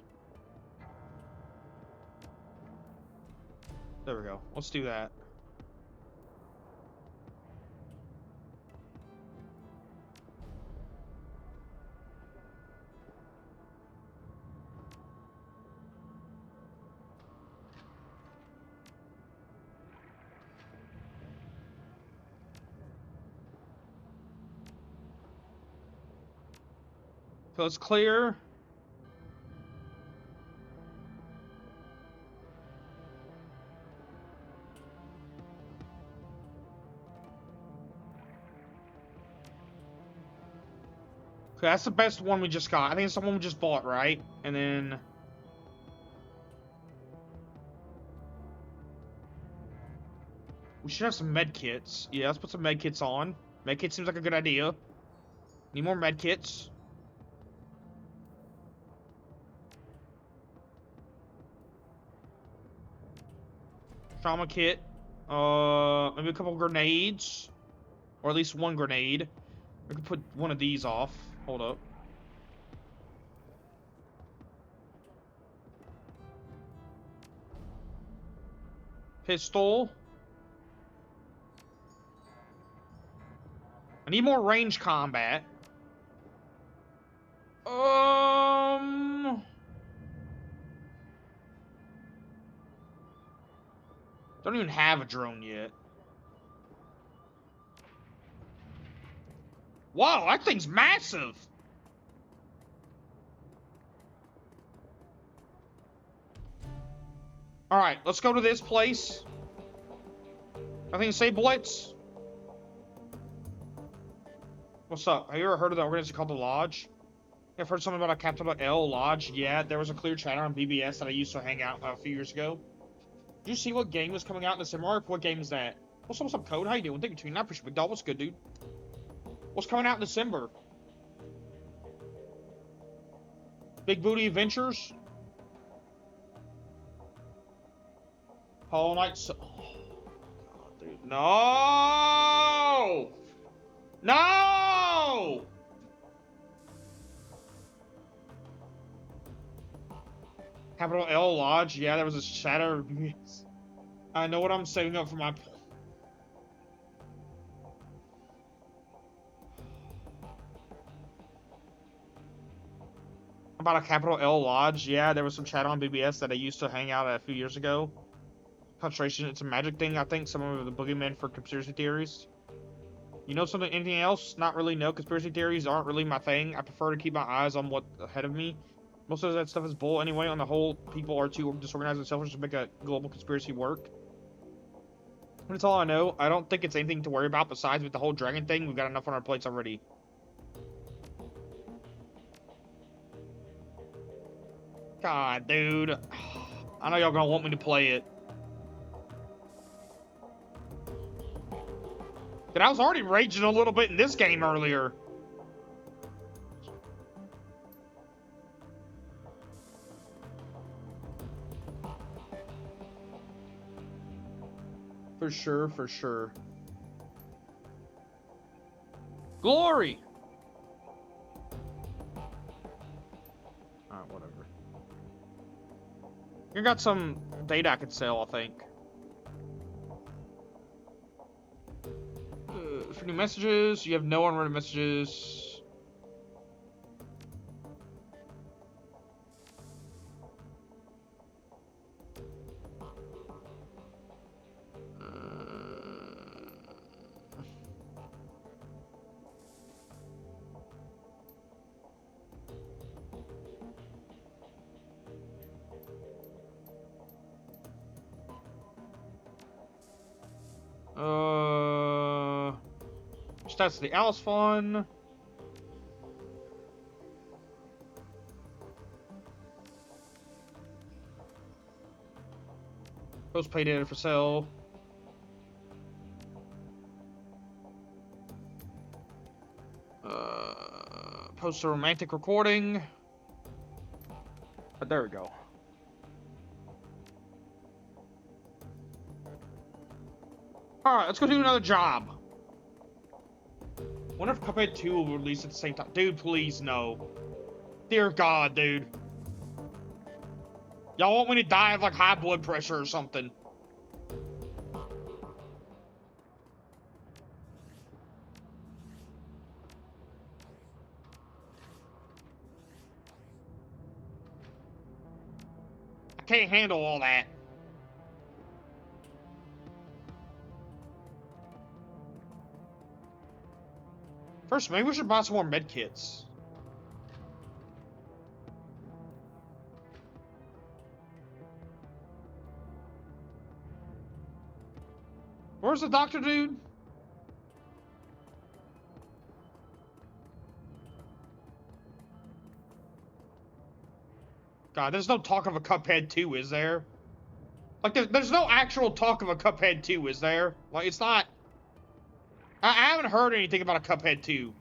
There we go. Let's do that. So it's clear. Okay, that's the best one we just got. I think it's the one we just bought, right? And then... we should have some med kits. Yeah, let's put some med kits on. Med kit seems like a good idea. Need more med kits. Trauma kit. Maybe a couple grenades. Or at least one grenade. We could put one of these off. Hold up. Pistol. need more range combat. Don't even have a drone yet. Wow, that thing's massive! Alright, let's go to this place. I think say Blitz. What's up? Have you ever heard of the organization called the Lodge? I've heard something about a capital L Lodge. Yeah, there was a clear channel on BBS that I used to hang out a few years ago. Did you see what game was coming out in December? What game is that? What's up, Code? How you doing? Thank you, Tween. I appreciate it. What's good, dude? What's coming out in December? Big Booty Adventures? Hollow Knight... Oh, God, dude. No! No! Capital L Lodge? Yeah, there was a shatter. I know what I'm saving up for my... About a capital L Lodge? Yeah, there was some chat on BBS that I used to hang out at a few years ago. Concentration, it's a magic thing, I think. Some of the boogeymen for conspiracy theories. You know something? Anything else? Not really. No, conspiracy theories aren't really my thing. I prefer to keep my eyes on what's ahead of me. Most of that stuff is bull anyway. On the whole, people are too disorganized and selfish to make a global conspiracy work. That's all I know. I don't think it's anything to worry about besides with the whole dragon thing. We've got enough on our plates already. God, dude. I know y'all gonna want me to play it. But I was already raging a little bit in this game earlier. For sure, for sure. Glory! Alright, whatever. You got some data I could sell, I think. For new messages, you have no unread messages. Stats of the Alice Fun. Postpaid data for sale. Post a romantic recording. But there we go. Alright, let's go do another job. Wonder if Cuphead 2 will release at the same time. Dude, please, no. Dear God, dude. Y'all want me to die of, like, high blood pressure or something. I can't handle all that. First, maybe we should buy some more med kits. Where's the doctor, dude? God, there's no talk of a Cuphead 2, is there? Like, there's no actual talk of a Cuphead 2, is there? Like, it's not... I haven't heard anything about a Cuphead 2.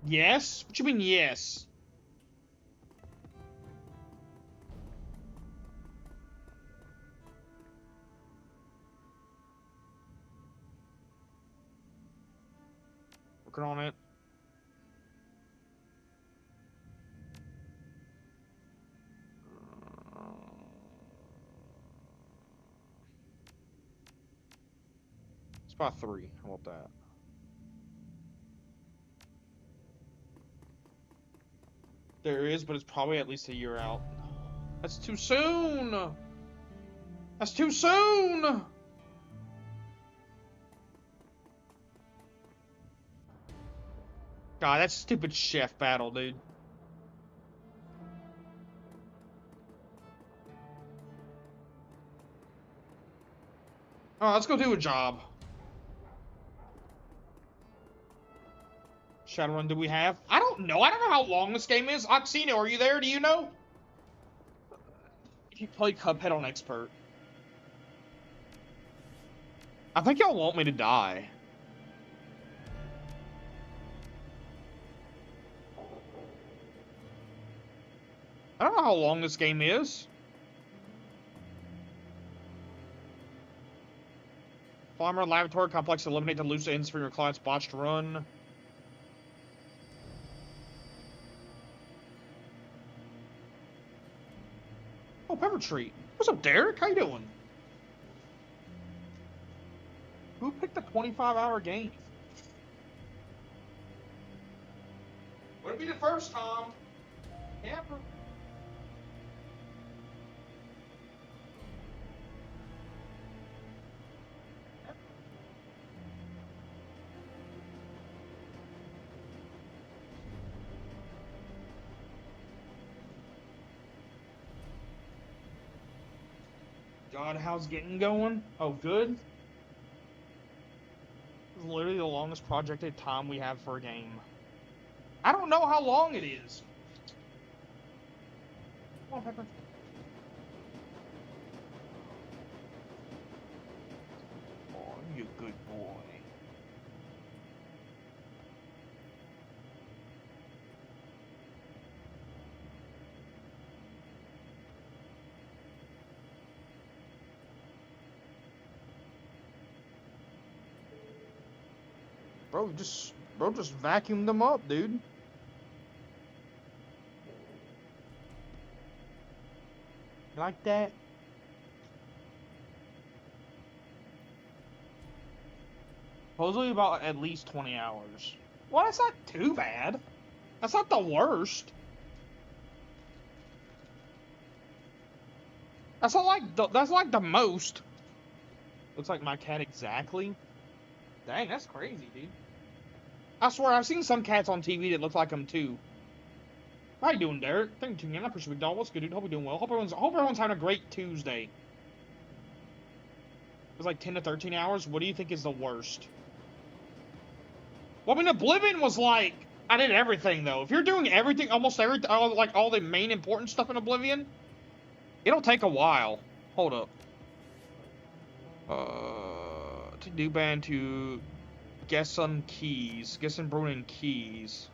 Yes? What you mean, yes? Working on it. About 3. How about that? There is, but it's probably at least a year out. That's too soon! That's too soon! God, that stupid chef battle, dude. Oh, let's go do a job. Shadowrun do we have? I don't know. I don't know how long this game is. Oxino, are you there? Do you know? If you play Cuphead on Expert. I think y'all want me to die. I don't know how long this game is. Farmer laboratory complex, eliminate the loose ends for your client's botched run. Oh, Pepper Treat. What's up, Derek? How you doing? Who picked the 25-hour game? Would it be the first time? Ever. God, how's getting going? Oh, good. This is literally the longest projected time we have for a game. I don't know how long it is. Come on, Pepper. Oh, you good boy. Bro, just vacuumed them up, dude. Like that? Supposedly about at least 20 hours. Well, that's not too bad. That's not the worst. That's not like that's like the most. Looks like my cat exactly. Dang, that's crazy, dude. I swear, I've seen some cats on TV that look like them too. How you doing, Derek? Thank you, man. I appreciate it. What's good, dude? Hope you're doing well. Hope everyone's having a great Tuesday. It's like 10 to 13 hours. What do you think is the worst? Well, I mean, Oblivion was like, I did everything though. If you're doing everything, almost everything, like all the main important stuff in Oblivion, it'll take a while. Hold up. To do band to Gessun Keys. Gessun Brunnen Keys.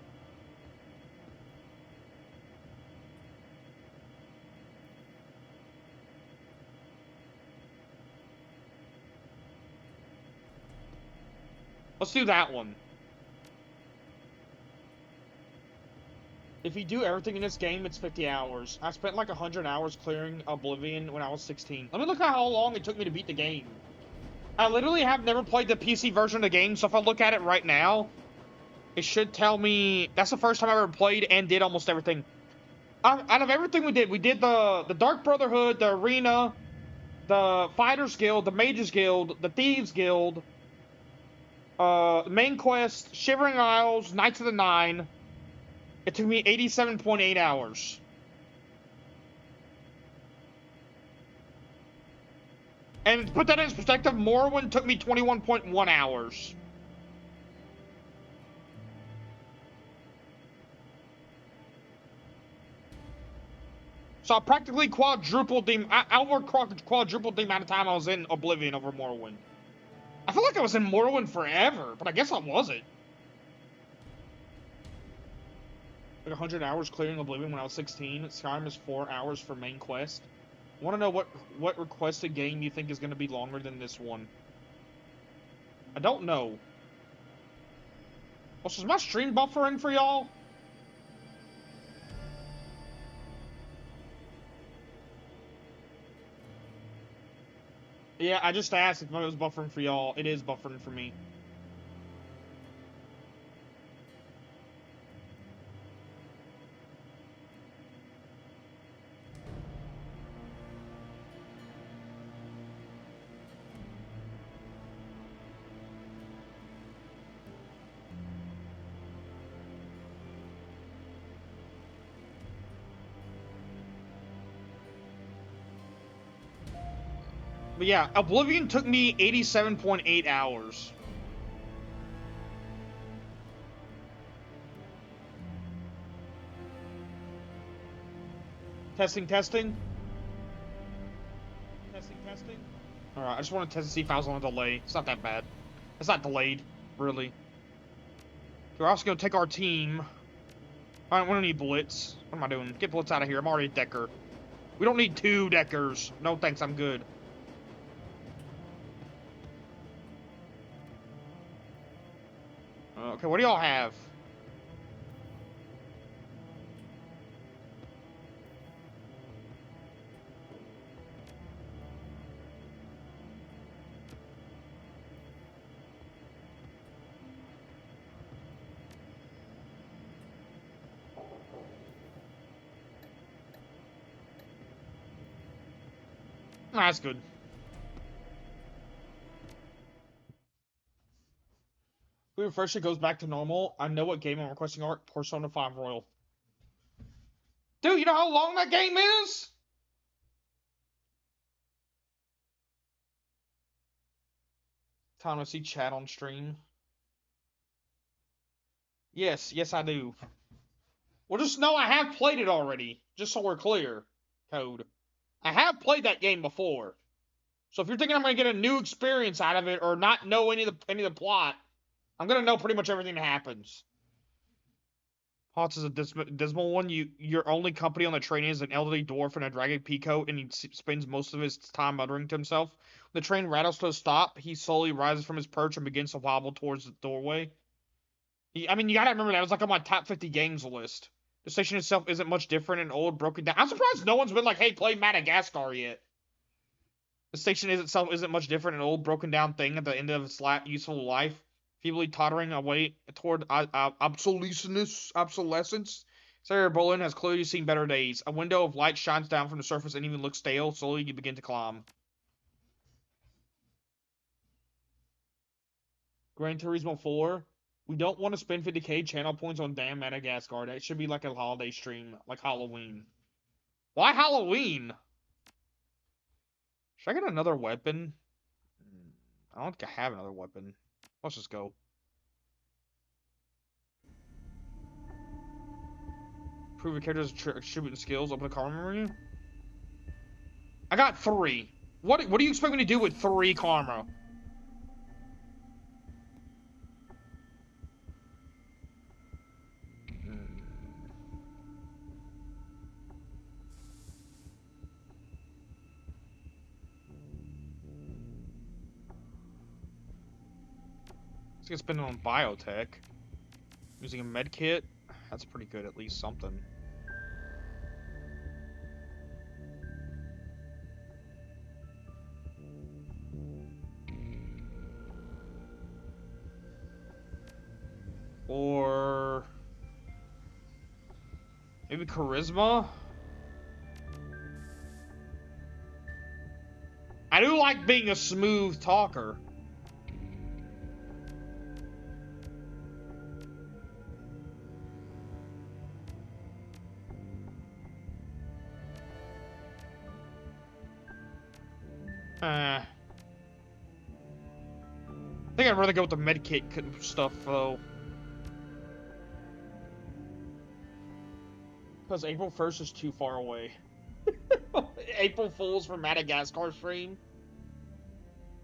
Let's do that one. If you do everything in this game, it's 50 hours. I spent like 100 hours clearing Oblivion when I was 16. Let me look at how long it took me to beat the game. I literally have never played the PC version of the game, so if I look at it right now, it should tell me that's the first time I ever played and did almost everything. Out of everything we did the Dark Brotherhood, the Arena, the Fighters Guild, the Mages Guild, the Thieves Guild, Main Quest, Shivering Isles, Knights of the Nine. It took me 87.8 hours. And to put that in perspective, Morrowind took me 21.1 hours. So I practically quadrupled the amount of time I was in Oblivion over Morrowind. I feel like I was in Morrowind forever, but I guess I wasn't. Like 100 hours clearing Oblivion when I was 16. Skyrim is 4 hours for main quest. I want to know what requested game you think is going to be longer than this one. I don't know. Also, is my stream buffering for y'all? Yeah, I just asked if it was buffering for y'all. It is buffering for me. But yeah, Oblivion took me 87.8 hours. Testing. Testing. Alright, I just want to test to see if I was on a delay. It's not that bad. It's not delayed, really. We're also going to take our team. Alright, we don't need Blitz. What am I doing? Get Blitz out of here. I'm already a Decker. We don't need 2 Deckers. No thanks, I'm good. Okay, what do y'all have? Nah, that's good. We refresh it goes back to normal. I know what game I'm requesting art. Persona 5 Royal. Dude, you know how long that game is? Time to see chat on stream. Yes, I do. Well, just know I have played it already. Just so we're clear, Code. I have played that game before. So if you're thinking I'm gonna get a new experience out of it or not know any of the plot, I'm gonna know pretty much everything that happens. Potts is a dismal one. Your only company on the train is an elderly dwarf in a dragon peacoat, and he spends most of his time muttering to himself. When the train rattles to a stop, he slowly rises from his perch and begins to wobble towards the doorway. I mean, you gotta remember that. It was like on my top 50 games list. The station itself isn't much different and old, broken down. I'm surprised no one's been like, hey, play Madagascar yet. The station itself isn't much different, an old, broken down thing at the end of its useful life, feebly tottering away toward obsolescence. Sarah Bolin has clearly seen better days. A window of light shines down from the surface and even looks stale. Slowly, you begin to climb. Gran Turismo 4. We don't want to spend 50k channel points on damn Madagascar. That should be like a holiday stream, like Halloween. Why Halloween? Should I get another weapon? I don't think I have another weapon. Let's just go. Prove a character's attribute and skills. Open a karma menu. I got 3. What do you expect me to do with 3 karma? Let's get spending on biotech. Using a med kit. That's pretty good, at least something. Or maybe charisma? I do like being a smooth talker. I think I'd rather go with the medkit stuff, though. Because April 1st is too far away. April Fools for Madagascar stream.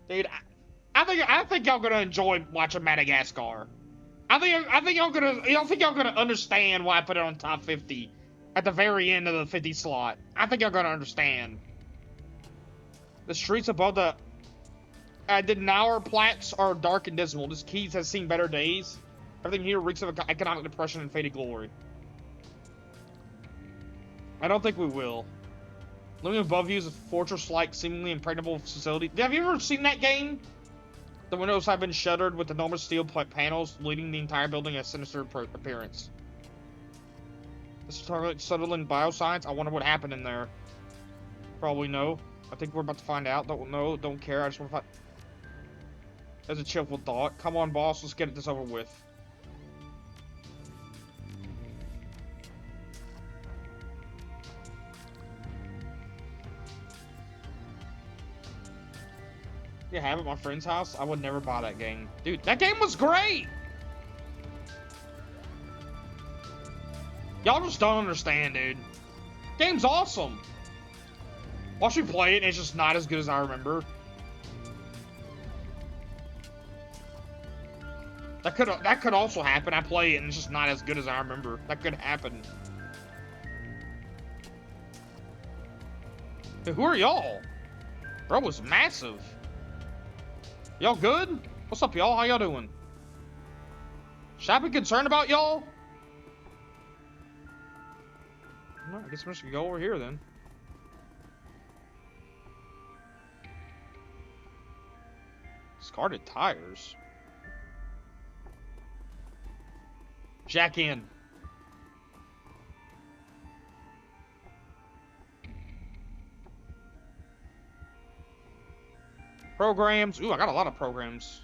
Dude, I think y'all gonna enjoy watching Madagascar. I think y'all gonna understand why I put it on top 50 at the very end of the 50 slot. I think y'all gonna understand. The streets above the Denauer Platts are dark and dismal. This Keys has seen better days. Everything here reeks of economic depression and faded glory. I don't think we will. Looming above you is a fortress-like, seemingly impregnable facility. Have you ever seen that game? The windows have been shuttered with enormous steel panels, leading the entire building a sinister appearance. This is target Sutherland Bioscience. I wonder what happened in there. Probably no. I think we're about to find out. Don't know. Don't care. I just want to find. There's a cheerful thought. Come on, boss. Let's get this over with. You have it at my friend's house? I would never buy that game. Dude, that game was great! Y'all just don't understand, dude. Game's awesome. Watch me play it, and it's just not as good as I remember. That could also happen. I play it, and it's just not as good as I remember. That could happen. Dude, who are y'all? Bro was massive. Y'all good? What's up, y'all? How y'all doing? Should I be concerned about y'all? Well, I guess I'm just gonna go over here then. Discarded tires. Jack in. Programs. Ooh, I got a lot of programs.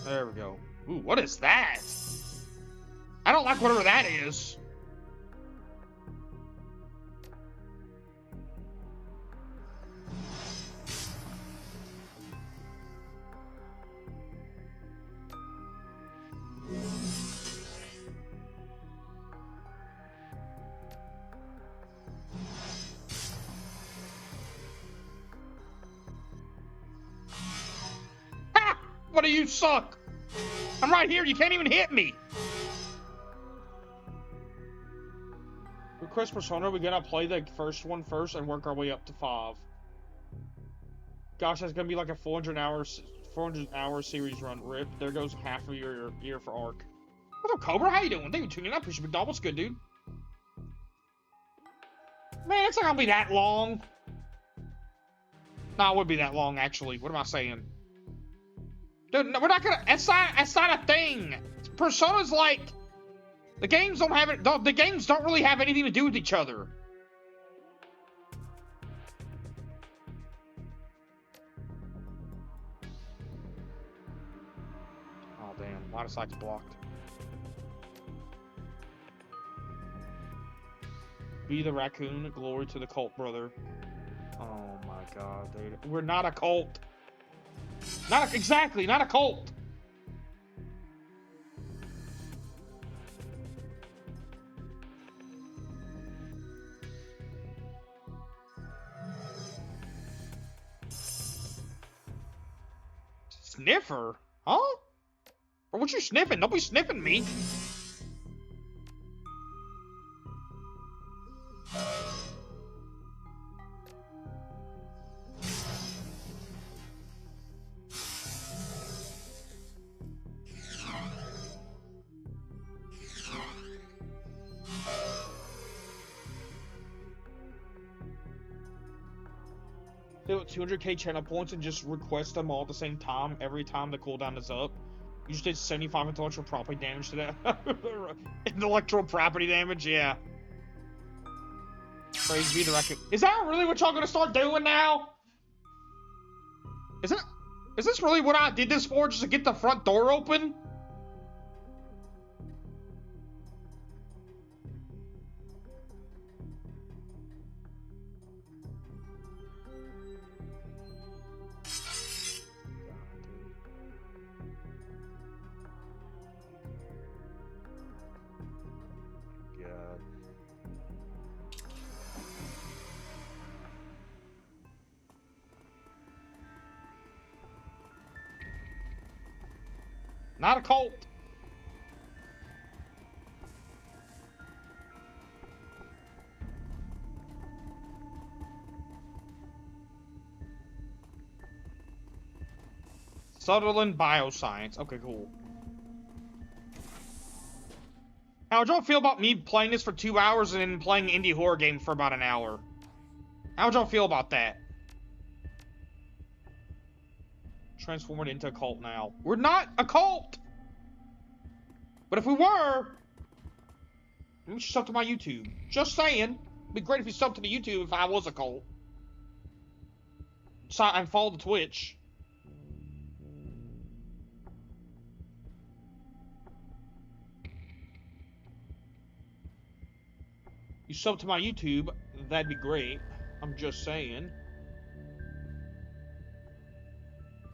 There we go. Ooh, what is that? I don't like whatever that is. Ha! What do you suck? I'm right here. You can't even hit me. Request Persona. We're gonna play the first one first and work our way up to 5. Gosh, that's gonna be like a 400-hour series run. Rip. There goes half of your year for Ark. What's up, Cobra? How you doing? Thank you for tuning up. Push McDonald. What's good, dude? Man, it's not gonna be that long. No, it would be that long, actually. What am I saying? Dude, no, we're not gonna. That's not a thing. Persona's like the games don't have it. The games don't really have anything to do with each other. Oh damn, line of sight's blocked. Be the raccoon, glory to the cult, brother. Oh my god, dude. We're not a cult. Exactly, not a cult. Sniffer? Huh? Or what you sniffing? Don't be sniffing me. Fill 200k channel points and just request them all at the same time every time the cooldown is up. You just did 75 intellectual property damage to that. Intellectual property damage, yeah. Praise be the record. Is that really what y'all gonna start doing now? Is this really what I did this for, just to get the front door open? Not a cult. Sutherland Bioscience. Okay, cool. How would y'all feel about me playing this for 2 hours and then playing an indie horror game for about an hour? How would y'all feel about that? Transform it into a cult now. We're not a cult! But if we were, let me sub to my YouTube. Just saying. It'd be great if you subbed to the YouTube if I was a cult. So, and follow the Twitch. You sub to my YouTube, that'd be great. I'm just saying.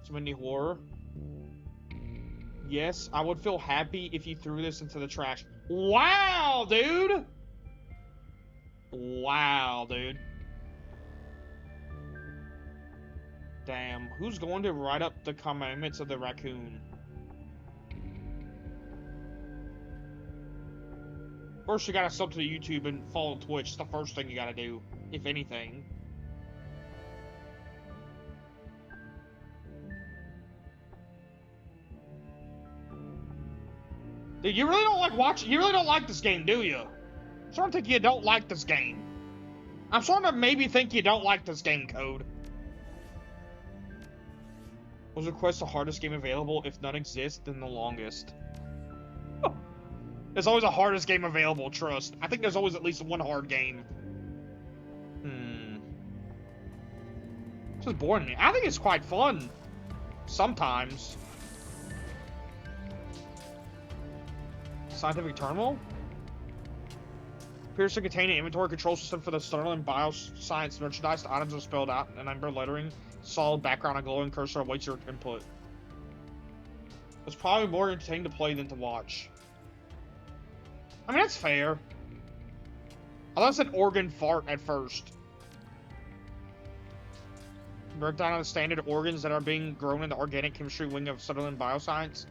Some indie horror. Yes, I would feel happy if you threw this into the trash. Wow, dude! Wow, dude. Damn, who's going to write up the commandments of the raccoon? First, you gotta sub to the YouTube and follow Twitch. It's the first thing you gotta do, if anything. Dude, you really don't like watching. You really don't like this game, do you? I'm starting to think you don't like this game. I'm starting to maybe think you don't like this game, Code. Was request the hardest game available? If none exist, then the longest. There's always a hardest game available, trust. I think there's always at least one hard game. This is boring me. I think it's quite fun. Sometimes. Scientific terminal? Appears to contain an inventory control system for the Sterling Bioscience merchandise. The items are spelled out in amber lettering. Solid background and glowing cursor awaits your input. It's probably more entertaining to play than to watch. I mean, that's fair. I thought it said organ fart at first. Breakdown of the standard organs that are being grown in the organic chemistry wing of Sutherland Bioscience.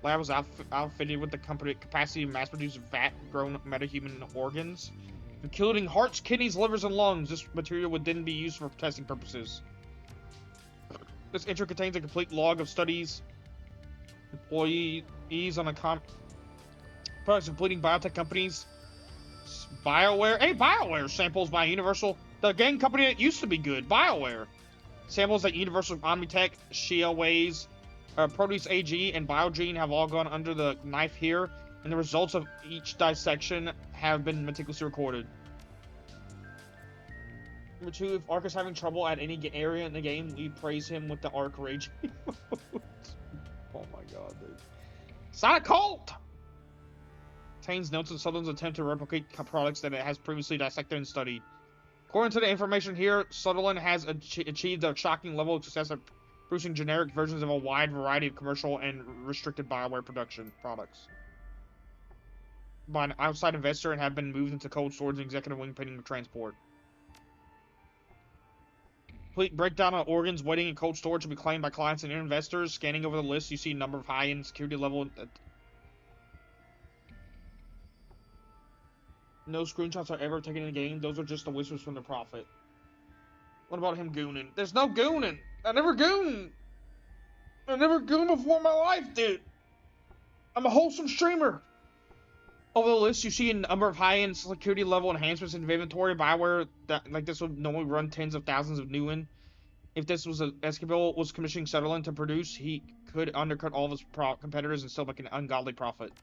Lab was outfitted with the capacity to mass-produce vat-grown metahuman organs, including hearts, kidneys, livers, and lungs. This material would then be used for testing purposes. This entry contains a complete log of studies, employees on a products including biotech companies, BioWare. Hey, BioWare samples by Universal, the game company that used to be good. BioWare samples at Universal, Omnitech, Shiaways, Produce AG, and Biogene have all gone under the knife here, and the results of each dissection have been meticulously recorded. Number 2, if Ark is having trouble at any area in the game, we praise him with the ArklayRanger. Oh my god, dude. It's not a cult! Contains notes of Sutherland's attempt to replicate products that it has previously dissected and studied. According to the information here, Sutherland has achieved a shocking level of success at producing generic versions of a wide variety of commercial and restricted BioWare production products by an outside investor and have been moved into cold storage and executive wing pending transport. Complete breakdown of organs waiting in cold storage to be claimed by clients and investors. Scanning over the list, you see a number of high-end security level. No screenshots are ever taken in the game. Those are just the whispers from the prophet. What about him gooning? There's no gooning. I never goon. I never gooned before in my life, dude. I'm a wholesome streamer. Over the list, you see a number of high-end security level enhancements in inventory. BioWare that like this would normally run tens of thousands of new in. If this was Esquivel was commissioning Sutherland to produce, he could undercut all of his competitors and still make an ungodly profit.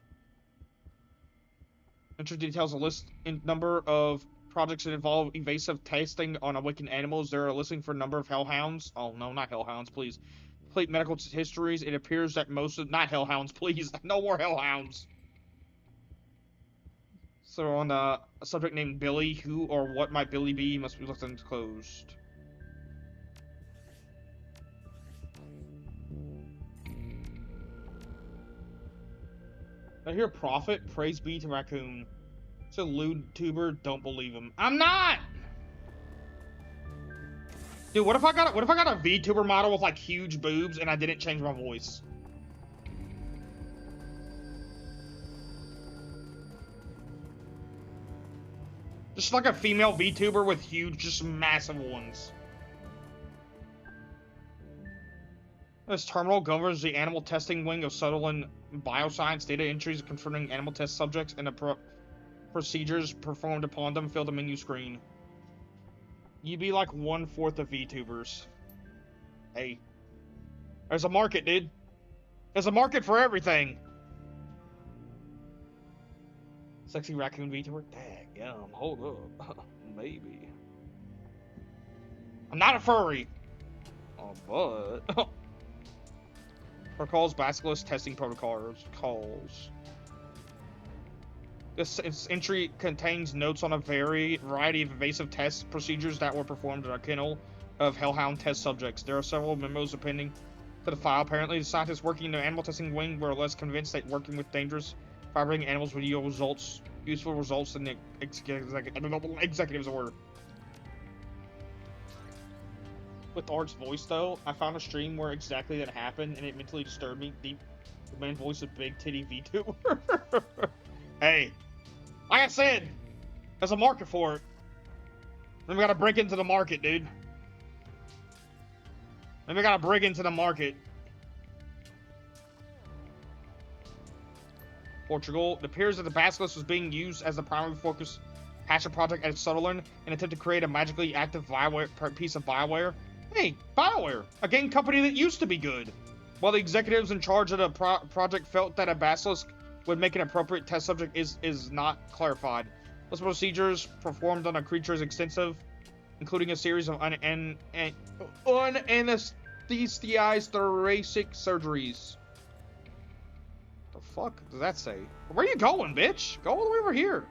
Entry details a list in number of projects that involve evasive testing on awakened animals. There are listing for a number of hellhounds. Oh no, not hellhounds, please. Complete medical histories. It appears that most of not hellhounds, please. No more hellhounds. So on a subject named Billy, who or what might Billy be must be left unclosed. I hear prophet, praise be to raccoon. It's a lewd tuber, don't believe him. I'm not! Dude, what if I got a VTuber model with like huge boobs and I didn't change my voice? Just like a female VTuber with huge, just massive ones. This terminal governs the animal testing wing of Sutherland Bioscience. Data entries concerning animal test subjects and the procedures performed upon them fill the menu screen. You'd be like 1/4 of VTubers. Hey. There's a market, dude. There's a market for everything. Sexy raccoon VTuber? Daggum, hold up. Maybe. I'm not a furry. Oh, but... Protocols, basilisk testing protocols. This entry contains notes on a variety of invasive test procedures that were performed at a kennel of hellhound test subjects. There are several memos appending to the file. Apparently, the scientists working in the animal testing wing were less convinced that working with dangerous firing animals would yield useful results than the executives were. With Art's voice, though, I found a stream where exactly that happened, and it mentally disturbed me. The main voice of Big Titty VTuber. Hey, like I said, there's a market for it. Then we gotta break into the market, dude. Then we gotta break into the market. Portugal. It appears that the basilisk was being used as the primary focus passion project at Sutherland in an attempt to create a magically active piece of Bioware. Hey, Bioware, a game company that used to be good. While the executives in charge of the project felt that a basilisk would make an appropriate test subject is not clarified. Those procedures performed on a creature is extensive, including a series of unanesthetized thoracic surgeries. The fuck does that say? Where are you going, bitch? Go all the way over here.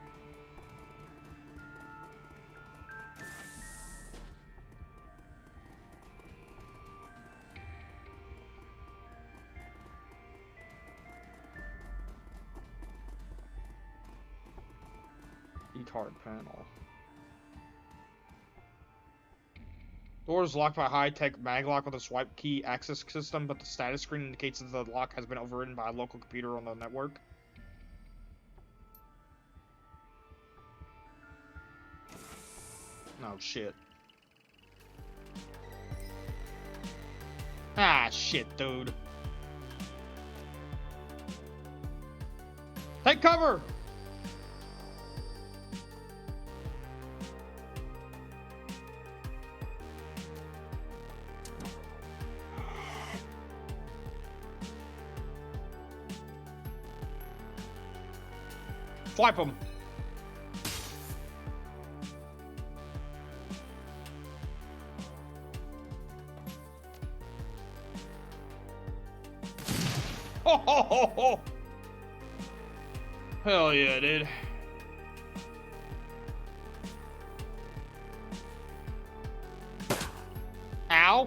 Card panel. Door is locked by a high-tech maglock with a swipe key access system, but the status screen indicates that the lock has been overridden by a local computer on the network. Oh, shit. Ah, shit, dude. Take cover! Swipe him. Oh, hell yeah, dude. Ow.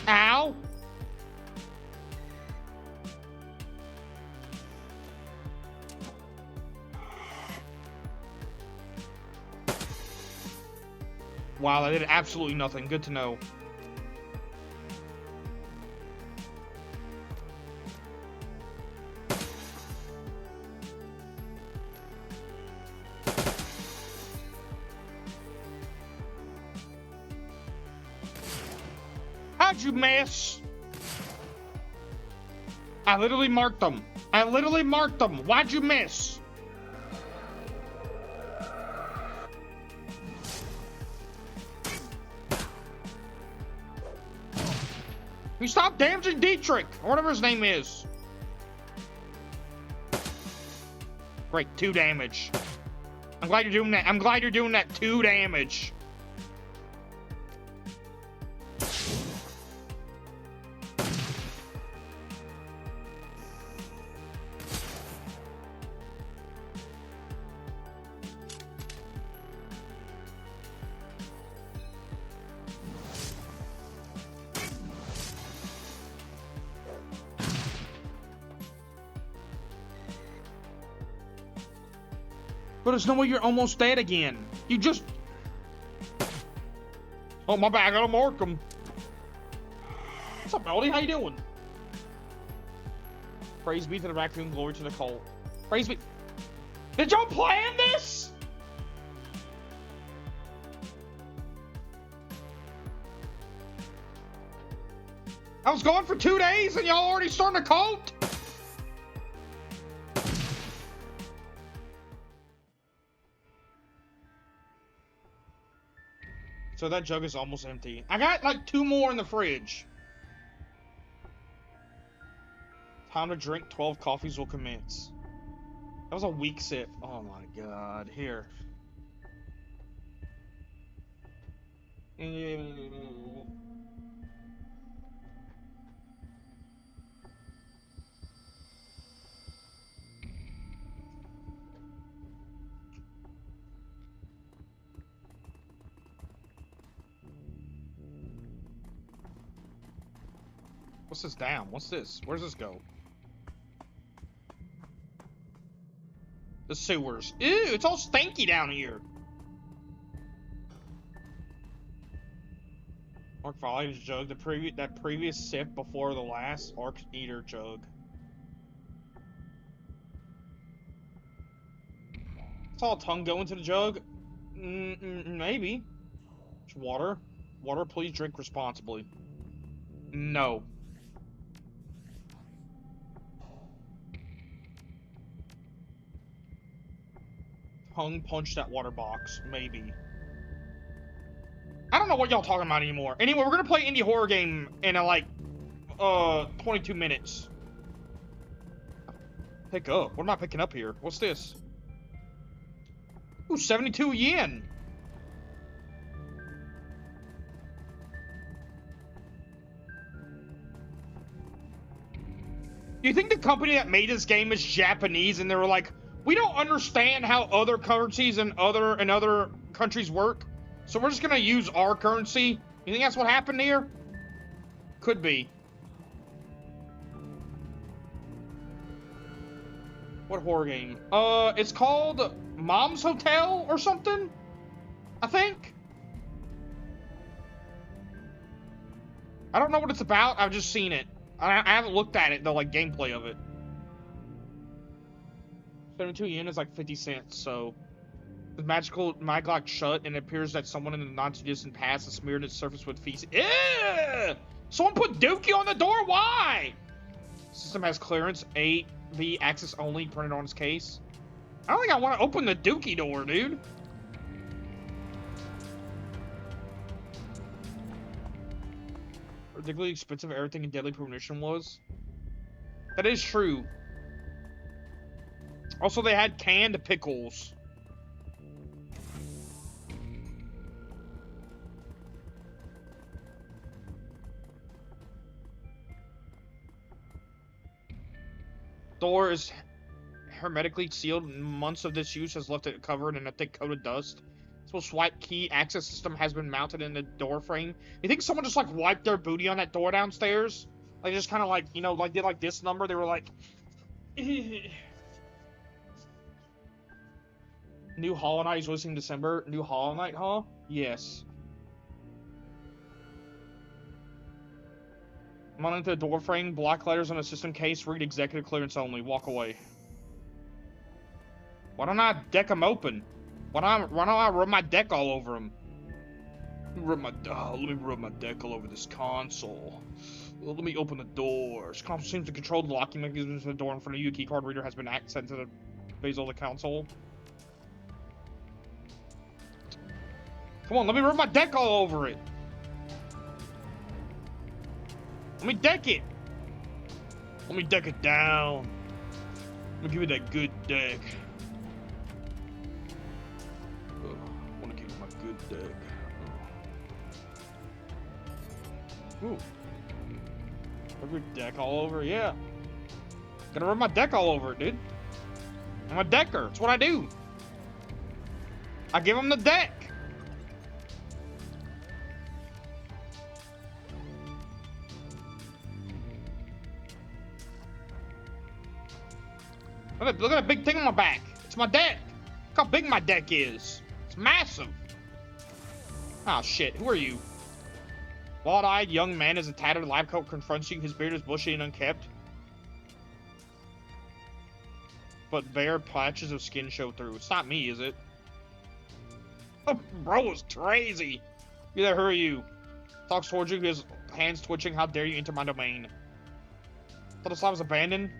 Ow. Wow, I did absolutely nothing. Good to know. How'd you miss? I literally marked them. I literally marked them. Why'd you miss? You stop damaging Dietrich, or whatever his name is. Great, 2 damage. I'm glad you're doing that. I'm glad you're doing that 2 damage. But there's no way you're almost dead again. You just... Oh, my bad. I gotta mark him. What's up, Melody? How you doing? Praise be to the raccoon, glory to the cult. Praise be... Did y'all plan this? I was gone for 2 days and y'all already starting a cult? So that jug is almost empty. I got like 2 more in the fridge. Time to drink, 12 coffees will commence. That was a weak sip. Oh my god. Here. What's this down? What's this? Where does this go? The sewers. Ew, it's all stanky down here. Ark Volley's jug. That previous sip before the last Ark Eater jug. Saw a tongue go into the jug. Maybe. It's water. Water, please drink responsibly. No. Tongue punched that water box. Maybe. I don't know what y'all talking about anymore. Anyway, we're gonna play indie horror game in like 22 minutes. Pick up. What am I picking up here? What's this? Ooh, 72 yen. Do you think the company that made this game is Japanese and they were like, we don't understand how other currencies and other countries work, so we're just gonna use our currency? You think that's what happened here? Could be. What horror game? It's called Mom's Hotel or something, I think. I don't know what it's about. I've just seen it. I haven't looked at it, the like gameplay of it. 72 yen is like 50 cents, so the magical mag lock shut, and it appears that someone in the not-too-distant past has smeared its surface with feces. Ew! Someone put Dookie on the door? Why? System has clearance. AV access only printed on its case. I don't think I want to open the Dookie door, dude. Ridiculously expensive everything in Deadly Premonition was. That is true. Also, they had canned pickles. Door is hermetically sealed. Months of disuse has left it covered in a thick coat of dust. So swipe key access system has been mounted in the door frame. You think someone just like wiped their booty on that door downstairs? Like just kind of like, you know, like did like this number. They were like, New Hollow Knight is releasing December. New Hollow Knight, huh? Yes. Mounted to the door frame. Black letters on a system case. Read executive clearance only. Walk away. Why don't I deck them open? Why don't I rub my deck all over them? Let me rub my deck all over this console. Well, let me open the door. This console seems to control the locking mechanism of the door in front of you. A keycard reader has been sent to the bezel of the console. Come on, let me rub my deck all over it. Let me deck it. Let me deck it down. Let me give it that good deck. I want to give it my good deck. Ooh. Rub your deck all over? Yeah. Gotta rub my deck all over it, dude. I'm a decker. That's what I do. I give him the deck. Look at that big thing on my back. It's my deck. Look how big my deck is. It's massive. Oh, shit. Who are you? Wide-eyed young man in a tattered lab coat confronts you. His beard is bushy and unkempt, but bare patches of skin show through. It's not me, is it? Oh, bro is crazy. You there, who are you? Talks towards you. His hands twitching. How dare you enter my domain? Thought this lab was abandoned.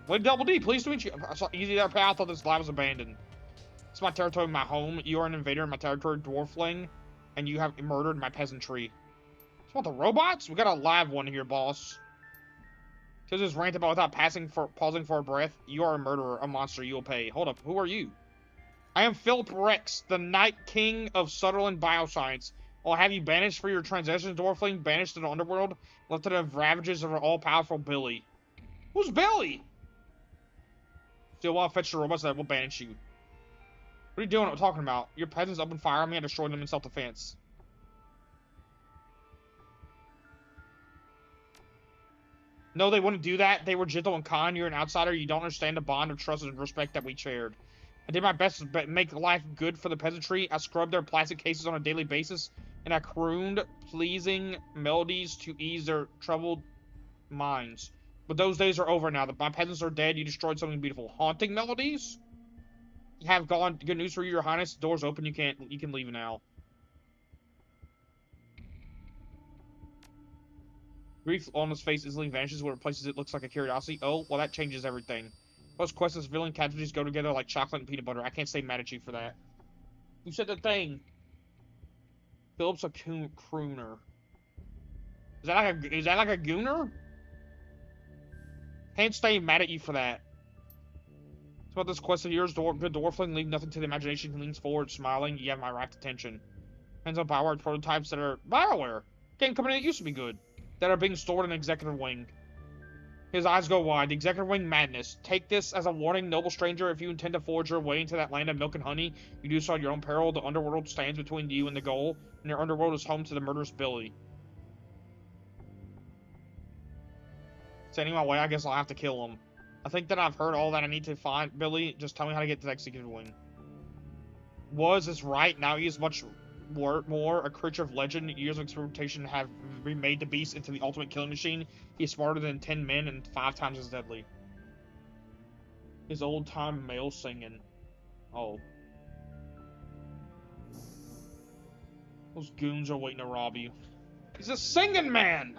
Wait, Double D, please to meet you. I saw easy there, pal. I thought this lab was abandoned. It's my territory, my home. You are an invader in my territory, dwarfling, and you have murdered my peasantry. So what, the robots? We got a live one here, boss. Says this rant about without pausing for a breath. You are a murderer, a monster. You will pay. Hold up, who are you? I am Philip Rex, the Night King of Sutherland Bioscience. I'll have you banished for your transgressions, dwarfling, banished to the underworld, left to the ravages of our all-powerful Billy. Who's Billy? Still, while I fetch the robots that will banish you. What are you doing? What I'm talking about? Your peasants opened fire on me and destroyed them in self-defense. No, they wouldn't do that. They were gentle and kind. You're an outsider. You don't understand the bond of trust and respect that we shared. I did my best to make life good for the peasantry. I scrubbed their plastic cases on a daily basis, and I crooned pleasing melodies to ease their troubled minds. But those days are over now. My peasants are dead. You destroyed something beautiful. Haunting melodies? You have gone. Good news for you, Your Highness. The door's open. You can leave now. Grief on his face instantly vanishes. What replaces it looks like a curiosity. Oh, well, that changes everything. Most quests as villain casualties go together like chocolate and peanut butter. I can't stay mad at you for that. Who said the thing? Philip's a crooner. Is that like a gooner? Can't stay mad at you for that. It's about this quest of yours, good dwarfling, leave nothing to the imagination. He leans forward, smiling. You have my rapt attention. Hands on Bioware prototypes that are Bioware. Can't come in. It used to be good. That are being stored in the executive wing. His eyes go wide. The executive wing madness. Take this as a warning, noble stranger. If you intend to forge your way into that land of milk and honey, you do so at your own peril. The underworld stands between you and the goal, and your underworld is home to the murderous Billy. Standing my way, I guess I'll have to kill him. I think that I've heard all that I need to find Billy. Just tell me how to get to the executive wing. Was is right. Now he is much more a creature of legend. Years of experimentation have remade the beast into the ultimate killing machine. He is smarter than 10 men and 5 times as deadly. His old-time male singing. Oh. Those goons are waiting to rob you. He's a singing man!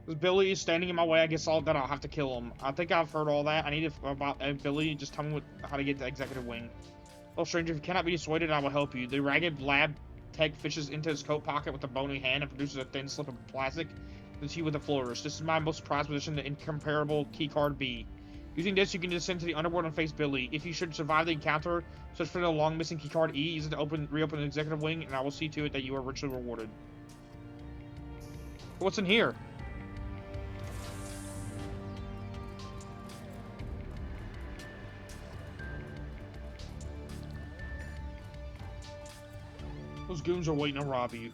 This Billy is standing in my way. I guess I'll have to kill him. I think I've heard all that. I need to about Billy. Just tell me how to get to the executive wing. Oh, stranger, if you cannot be dissuaded, I will help you. The ragged lab tech fishes into his coat pocket with a bony hand and produces a thin slip of plastic to you with a flourish. This is my most prized possession, the incomparable keycard B. Using this, you can descend to the underworld and face Billy. If you should survive the encounter, search for the long missing keycard E. Use it to reopen the executive wing, and I will see to it that you are richly rewarded. What's in here? Those goons are waiting to rob you.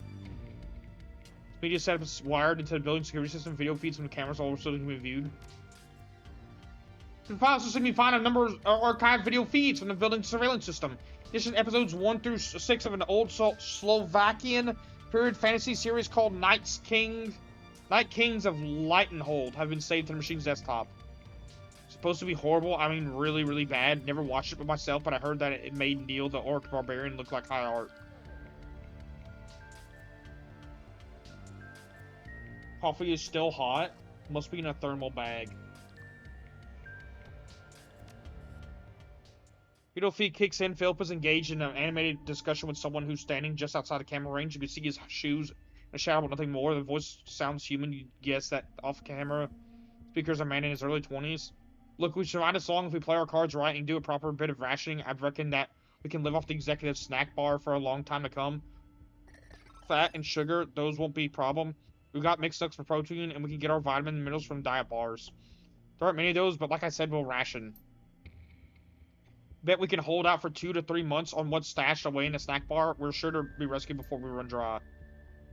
Media setup is wired into the building security system. Video feeds from the cameras all over so they can be viewed. The files system, you find a number of archived video feeds from the building surveillance system. This is episodes 1 through 6 of an old Slovakian period fantasy series called Night Kings of Lightenhold have been saved to the machine's desktop. It's supposed to be horrible. I mean, really, really bad. Never watched it by myself, but I heard that it made Neil the Orc Barbarian look like high art. Coffee is still hot. Must be in a thermal bag. Video feed kicks in. Philip is engaged in an animated discussion with someone who's standing just outside the camera range. You can see his shoes and a shadow, but nothing more. The voice sounds human. You guess that off-camera speaker is a man in his early 20s. Look, we survive this long if we play our cards right and do a proper bit of rationing. I reckon that we can live off the executive snack bar for a long time to come. Fat and sugar, those won't be a problem. We got mixed nuts for protein, and we can get our vitamins and minerals from diet bars. There aren't many of those, but like I said, we'll ration. Bet we can hold out for 2 to 3 months on what's stashed away in the snack bar. We're sure to be rescued before we run dry.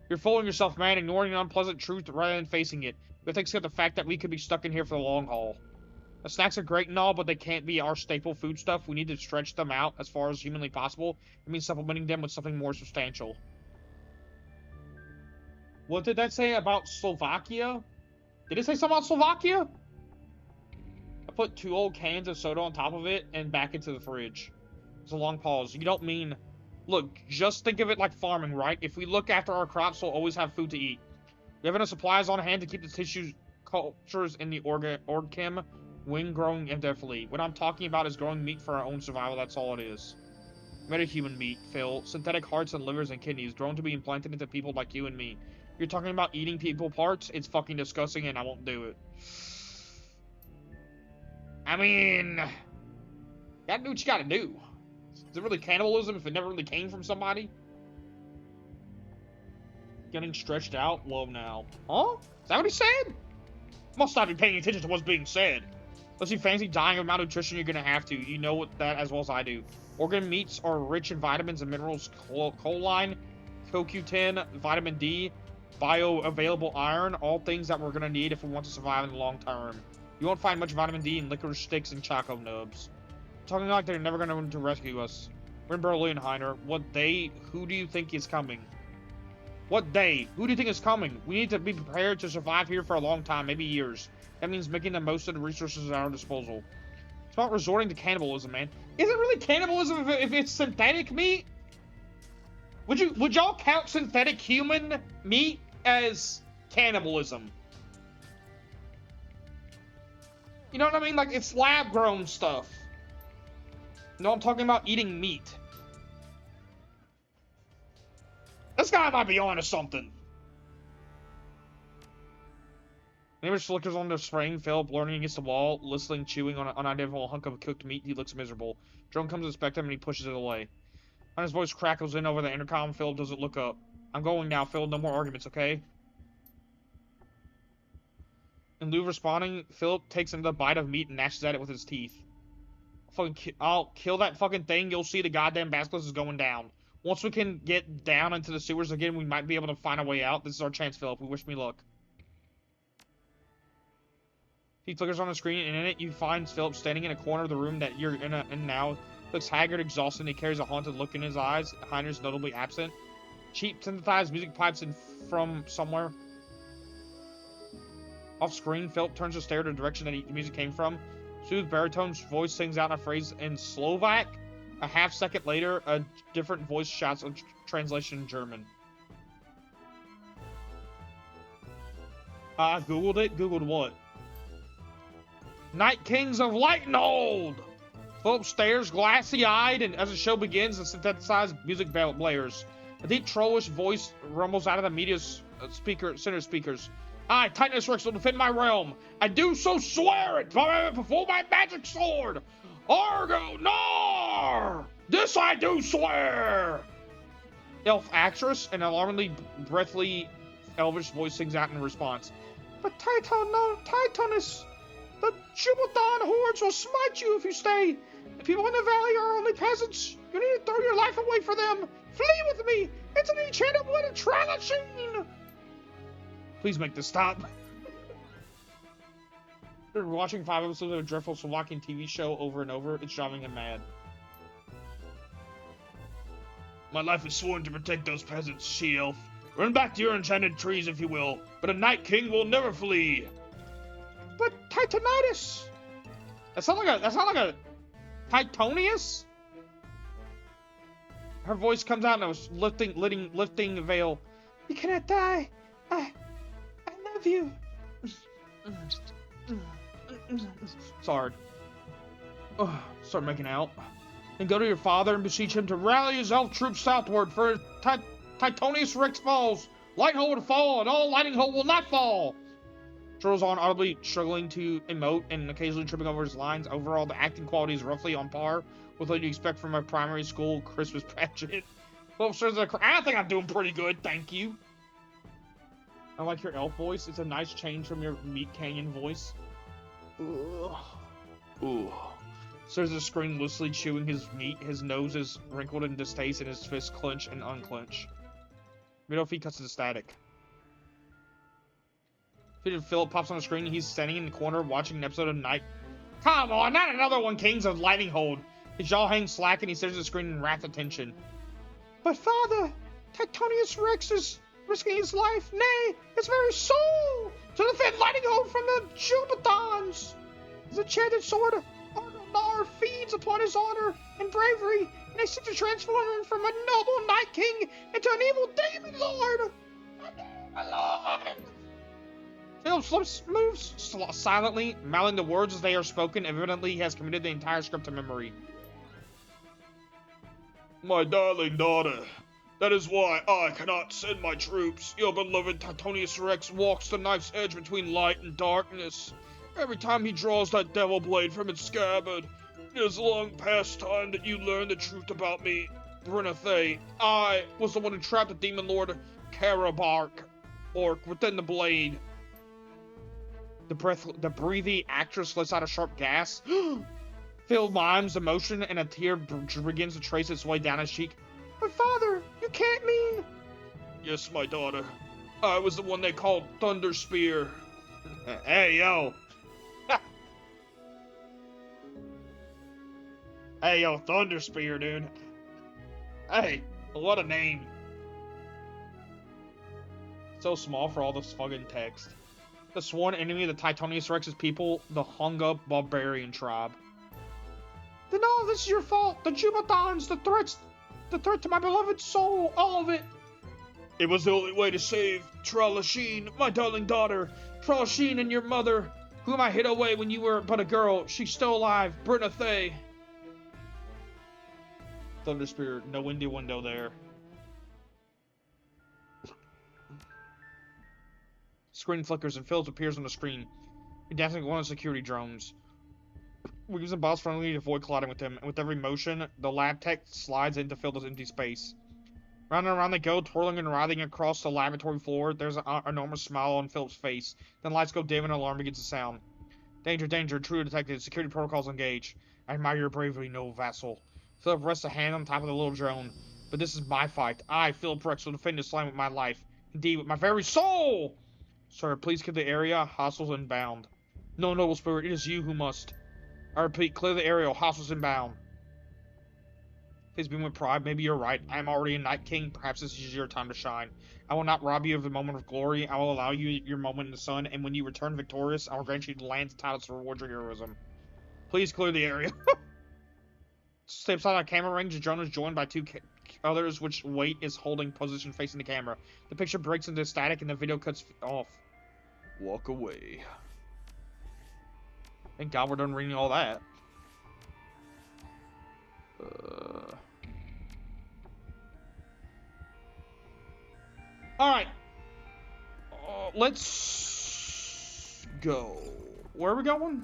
You're fooling yourself, man, ignoring an unpleasant truth rather than facing it. You think the fact that we could be stuck in here for the long haul. The snacks are great and all, but they can't be our staple food stuff. We need to stretch them out as far as humanly possible. It means supplementing them with something more substantial. What did that say about Slovakia? Did it say something about Slovakia? I put 2 old cans of soda on top of it and back into the fridge. It's a long pause. You don't mean Look, just think of it like farming, right? If we look after our crops, we'll always have food to eat. We have enough supplies on hand to keep the tissue cultures in the org-chem wing growing indefinitely. What I'm talking about is growing meat for our own survival, that's all it is. Metahuman meat, Phil. Synthetic hearts and livers and kidneys, grown to be implanted into people like you and me. You're talking about eating people parts? It's fucking disgusting and I won't do it. I mean, you gotta do what you gotta do. Is it really cannibalism if it never really came from somebody? Getting stretched out? Low now. Huh? Is that what he said? Must not be paying attention to what's being said. Unless you fancy dying of malnutrition, you're gonna have to. You know that as well as I do. Organ meats are rich in vitamins and minerals, choline, CoQ10, vitamin D, bioavailable iron, all things that we're gonna need if we want to survive in the long term. You won't find much vitamin D in licorice sticks and choco nubs. Talking like they're never gonna rescue us. We're in Berlin, Heiner. What day? Who do you think is coming? What day? Who do you think is coming? We need to be prepared to survive here for a long time, maybe years. That means making the most of the resources at our disposal. It's about resorting to cannibalism, man. Is it really cannibalism if it's synthetic meat? Would y'all count synthetic human meat as cannibalism? You know what I mean? Like, it's lab-grown stuff. No, I'm talking about eating meat. This guy might be on to something. Neighbor flickers on the spring, Philip leaning against the wall, listening, chewing on an unidentifiable hunk of cooked meat. He looks miserable. Drone comes to inspect him and he pushes it away. When his voice crackles in over the intercom, Philip doesn't look up. I'm going now, Phil. No more arguments, okay? In lieu of responding, Philip takes another bite of meat and gnashes at it with his teeth. I'll kill that fucking thing. You'll see the goddamn basilisk is going down. Once we can get down into the sewers again, we might be able to find a way out. This is our chance, Philip. We wish me luck. He flickers on the screen, and in it, you find Philip standing in a corner of the room that you're in now. Looks haggard, exhausted, and he carries a haunted look in his eyes. Heiner's notably absent. Cheap, synthesized music pipes in from somewhere. Off screen, Philip turns to stare at the direction that the music came from. Soothed baritone's voice sings out a phrase in Slovak. A half second later, a different voice shouts a translation in German. I googled it. Googled what? Night Kings of Lightenhold! Philip stares, glassy-eyed, and as the show begins, the synthesized music blares. A deep, trollish voice rumbles out of the media's center speakers. I, Titanus Rex, will defend my realm. I do so swear it before my magic sword. Argo, Nar! This I do swear! Elf actress, an alarmingly breathy elvish voice sings out in response. But Titanus, the Jubiton hordes will smite you if you stay. The people in the valley are only peasants. You need to throw your life away for them. Flee with me into the enchanted wood of Tralachine. Please make this stop. After watching 5 episodes of a dreadful Slovakian TV show over and over, it's driving him mad. My life is sworn to protect those peasants, she-elf. Run back to your enchanted trees, if you will, but a Night King will never flee. But Titanitis! That's not like a Titonius? Her voice comes out and I was lifting the veil. You cannot die. I love you. Sorry. Start making out. Then go to your father and beseech him to rally his elf troops southward for Titonius Rex falls. Lightenhold will fall, and all Lightenhold will not fall. Drills on, audibly struggling to emote and occasionally tripping over his lines. Overall, the acting quality is roughly on par with what you expect from a primary school Christmas pageant. Well, I think I'm doing pretty good, thank you. I like your elf voice. It's a nice change from your Meat Canyon voice. Ugh. Ooh. Stares at the screen, loosely chewing his meat. His nose is wrinkled in distaste, and his fists clench and unclench. Middle feet cuts to the static. Philip pops on the screen. He's standing in the corner watching an episode of Night. Come on, not another one, Kings of Lightenhold. His jaw hangs slack, and he stares at the screen in rapt attention. But father, Titonius Rex is risking his life, nay, his very soul, to defend Lightenhold from the Jubitons. His enchanted sword, Nar feeds upon his honor and bravery, and I seek to transform him from a noble Night King into an evil Demon Lord. Philip moves silently, mouthing the words as they are spoken. Evidently, he has committed the entire script to memory. My darling daughter, that is why I cannot send my troops. Your beloved Titonius Rex walks the knife's edge between light and darkness. Every time he draws that devil blade from its scabbard, it is long past time that you learn the truth about me, Brynathe. I was the one who trapped the demon lord Karabark Orc within the blade. The breathy actress lets out a sharp gasp. Phil mimes emotion, and a tear begins to trace its way down his cheek. My father, you can't mean... Yes, my daughter. I was the one they called Thunder Spear. Hey, yo. Hey, yo, Thunder Spear, dude. Hey, what a name. So small for all this fucking text. The sworn enemy of the Titonius Rex's people, the hung-up barbarian tribe. Then all of this is your fault. The Jubatons, the threat to my beloved soul, all of it. It was the only way to save Tralasheen, my darling daughter. Tralasheen and your mother, whom I hid away when you were but a girl. She's still alive, Brynathe. Thunder Spirit, no windy window there. Screen flickers and Phillips appears on the screen, dancing one of the security drones. Weaves and bows friendly to avoid colliding with him, and with every motion, the lab tech slides in to fill this empty space. Round and around they go, twirling and writhing across the laboratory floor. There's an enormous smile on Philip's face. Then lights go dim and an alarm begins to sound. Danger, danger, intruder detected. Security protocols engaged. I admire your bravery, noble vassal. Philip rests a hand on top of the little drone. But this is my fight. I, Philip Rex, will defend this land with my life. Indeed, with my very soul! Sir, please clear the area. Hostiles inbound. No, noble spirit, it is you who must. I repeat, clear the area. Hostiles inbound. Please beam with pride. Maybe you're right. I am already a Night King. Perhaps this is your time to shine. I will not rob you of the moment of glory. I will allow you your moment in the sun, and when you return victorious, I will grant you the land's titles to reward your heroism. Please clear the area. Steps on a camera range. The drone is joined by two others, which weight is holding position facing the camera. The picture breaks into static, and the video cuts off. Walk away. Thank God we're done reading all that. Alright. Let's go. Where are we going?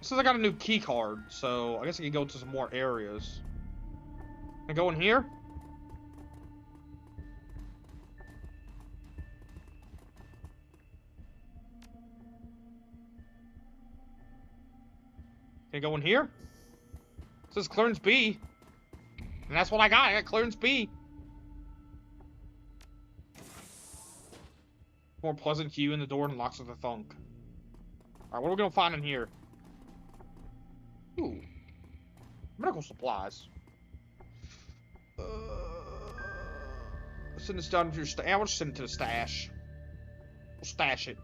Since I got a new key card, so I guess I can go to some more areas. Can I go in here? Can I go in here? It says clearance B. And that's what I got. I got clearance B. More pleasant hue in the door and locks with a thunk. Alright, what are we gonna find in here? Ooh. Medical supplies. Send this down to your stash. We'll just send it to the stash. We'll stash it.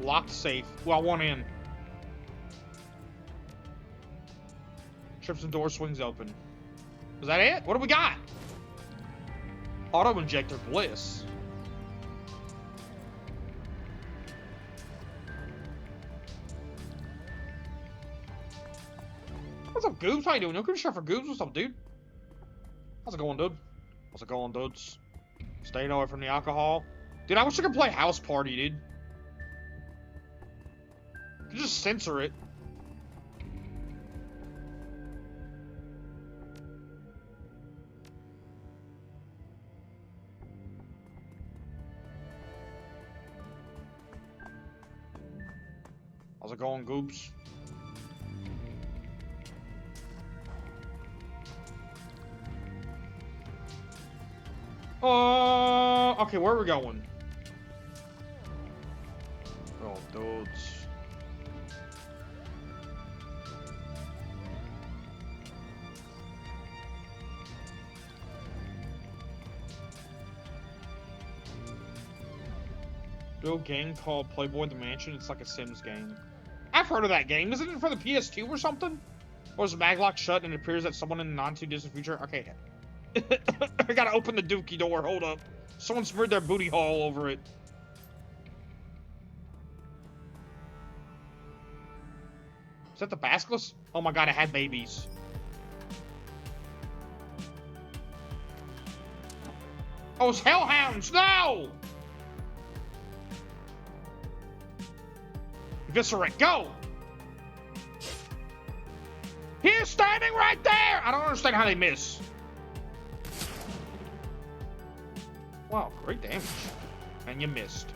Locked safe. Well, I want in. Trips the door, swings open. Is that it? What do we got? Auto injector bliss. What's up, Goobs? How you doing? No good shot for Goobs. What's up, dude? How's it going, dude? How's it going, dudes? Staying away from the alcohol. Dude, I wish I could play House Party, dude. You just censor it. How's it going, Goobs? Okay, where are we going? Oh, dudes. Real game called Playboy the Mansion. It's like a Sims game. I've heard of that game. Isn't it for the PS2 or something? Or is the mag lock shut and it appears that someone in the non-too-distant future? Okay. I gotta open the dookie door. Hold up. Someone smeared their booty hole all over it. Is that the basilisk? Oh my god, it had babies. Oh, it's hellhounds! No! Eviscerate, go! He's standing right there! I don't understand how they miss. Wow, great damage. And you missed.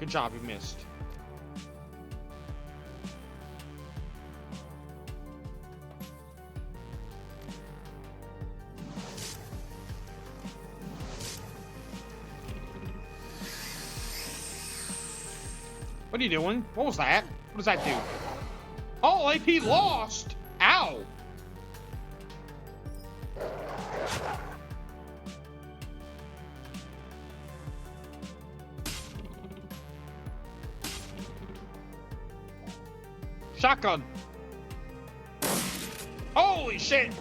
Good job, you missed. What are you doing? What was that? What does that do? Oh, AP lost! Ow! Shotgun! Holy shit!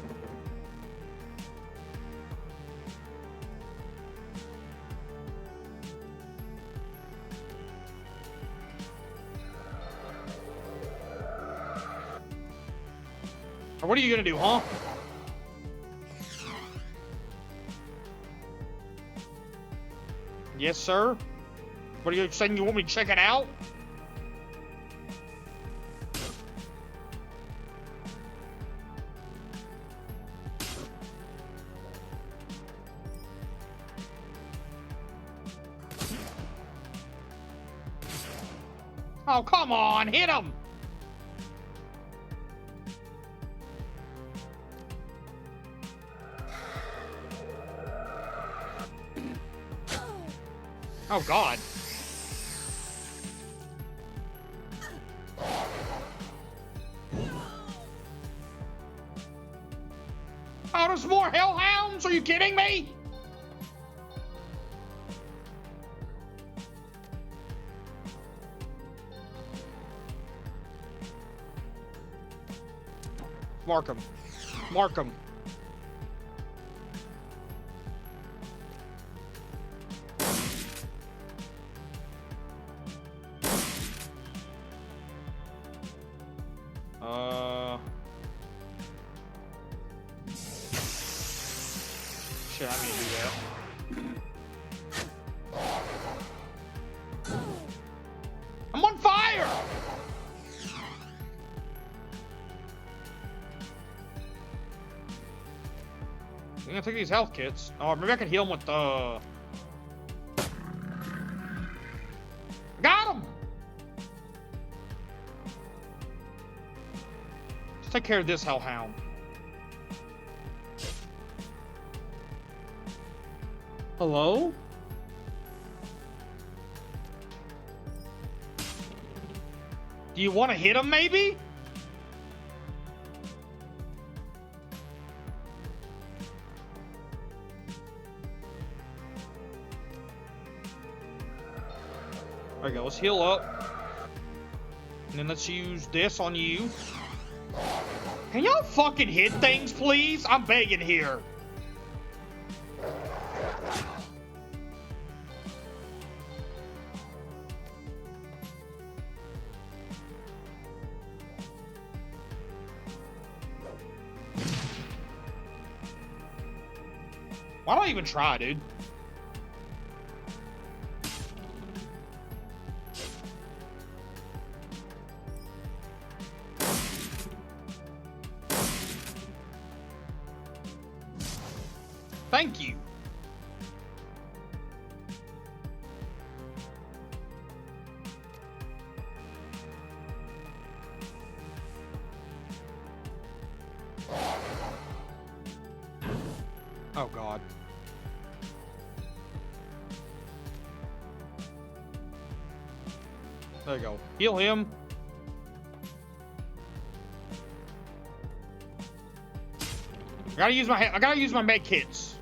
What are you gonna do, huh? Yes, sir? What are you saying? You want me to check it out? Oh, come on, hit him! Oh, God. Oh, there's more hellhounds? Are you kidding me? Mark him. Mark him. Shit, I need to do that. I'm on fire! I'm gonna take these health kits. Oh, maybe I can heal him with the... Got him! Let's take care of this hellhound. Hello? Do you want to hit him, maybe? There we go, let's heal up. And then let's use this on you. Can y'all fucking hit things, please? I'm begging here. Why don't I even try, dude? Thank you. Oh, God. There you go. Heal him. I gotta use my med kits.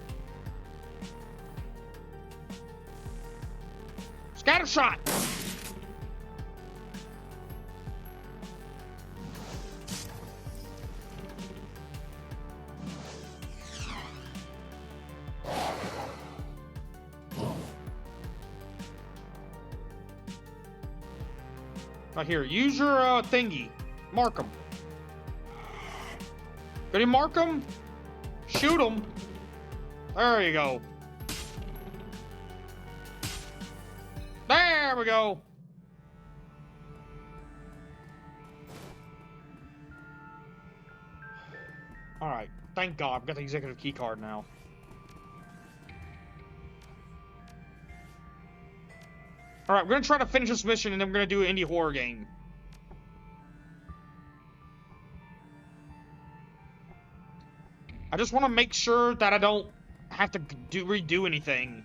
Scatter shot! Right here, use your thingy. Mark him. Can you mark him? Shoot him. There you go. There we go. Alright, thank God, I've got the executive key card now. Alright, we're gonna try to finish this mission and then we're gonna do an indie horror game. I just want to make sure that I don't have to redo anything.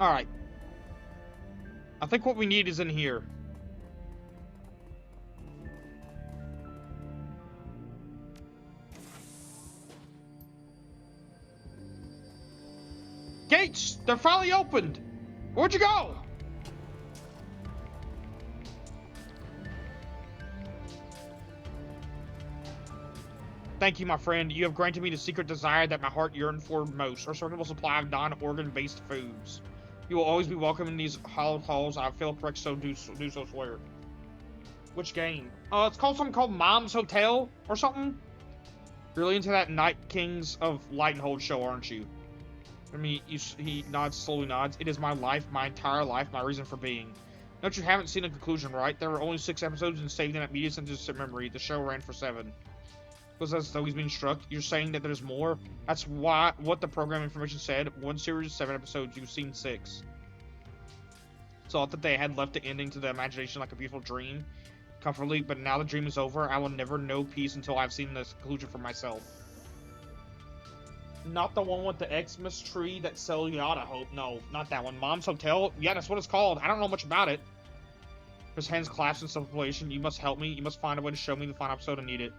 Alright. I think what we need is in here. Gates! They're finally opened! Where'd you go? Thank you, my friend. You have granted me the secret desire that my heart yearned for most, a circuitable supply of non-organ-based foods. You will always be welcome in these hallowed halls. I feel correct, so do so swear. Which game? It's called something called Mom's Hotel or something. You're really into that Night Kings of Light and Hold show, aren't you? I mean, he nods, slowly nods. It is my life, my entire life, my reason for being. Note you haven't seen a conclusion, right? There were only 6 episodes and saved them at media centers of memory. The show ran for 7. Because as though he's being struck, you're saying that there's more? That's what the program information said. 1 series, 7 episodes. You've seen 6. Thought that they had left the ending to the imagination like a beautiful dream, comfortably, but now the dream is over. I will never know peace until I've seen the conclusion for myself. Not the one with the Xmas tree that sell yacht, I hope. No, not that one. Mom's Hotel? Yeah, that's what it's called. I don't know much about it. His hands clasped in supplication. You must help me. You must find a way to show me the final episode. I need it.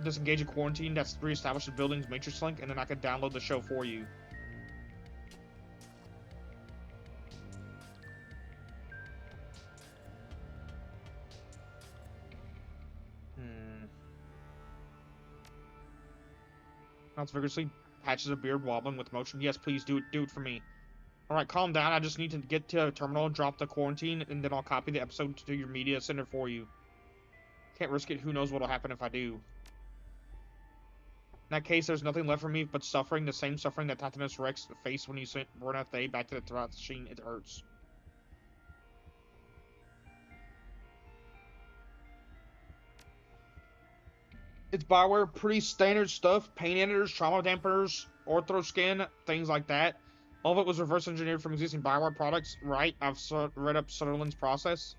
Disengage a quarantine that's reestablished the building's matrix link, and then I can download the show for you. Mounts vigorously, patches a beard wobbling with motion. Yes, please do it for me. Alright, calm down. I just need to get to a terminal and drop the quarantine, and then I'll copy the episode to your media center for you. Can't risk it. Who knows what'll happen if I do. In that case, there's nothing left for me but suffering, the same suffering that Titanus Rex faced when you sent Burnout Day back to the Tarat machine. It hurts. It's Bioware, pretty standard stuff. Pain editors, trauma dampeners, ortho skin, things like that. All of it was reverse engineered from existing Bioware products, right? I've read up Sutherland's process.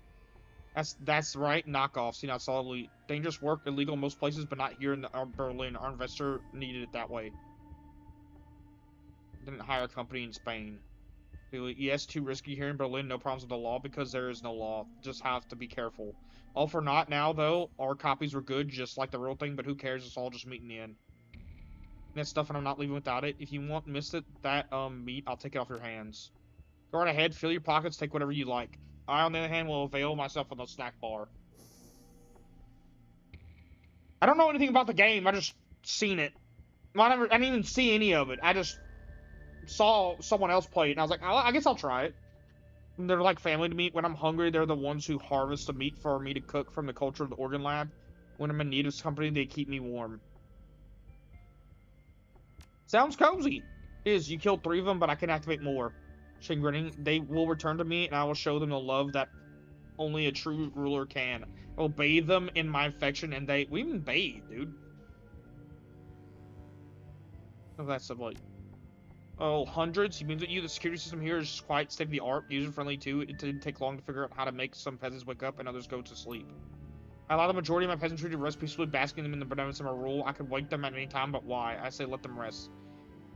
That's right, knockoff. See, not solidly. Dangerous work, illegal in most places, but not here in Berlin. Our investor needed it that way. Didn't hire a company in Spain. Yes, too risky here in Berlin. No problems with the law because there is no law. Just have to be careful. All for naught now, though. Our copies were good, just like the real thing, but who cares? It's all just meat in the end. That stuff, and I'm not leaving without it. If you want that meat, I'll take it off your hands. Go right ahead, fill your pockets, take whatever you like. I, on the other hand, will avail myself of the snack bar. I don't know anything about the game. I just seen it. I didn't even see any of it. I just saw someone else play it, and I was like, I guess I'll try it. And they're like family to me. When I'm hungry, they're the ones who harvest the meat for me to cook from the culture of the organ lab. When I'm in need of company, they keep me warm. Sounds cozy. It is. You killed 3 of them, but I can activate more. Shane grinning. They will return to me, and I will show them the love that only a true ruler can. I will bathe them in my affection, and we even bathe, dude. Oh, that's like... Oh, hundreds? He means that the security system here is quite state-of-the-art, user-friendly too. It didn't take long to figure out how to make some peasants wake up and others go to sleep. I allow the majority of my peasantry to rest peacefully, basking them in the benevolence of my rule. I could wake them at any time, but why? I say let them rest.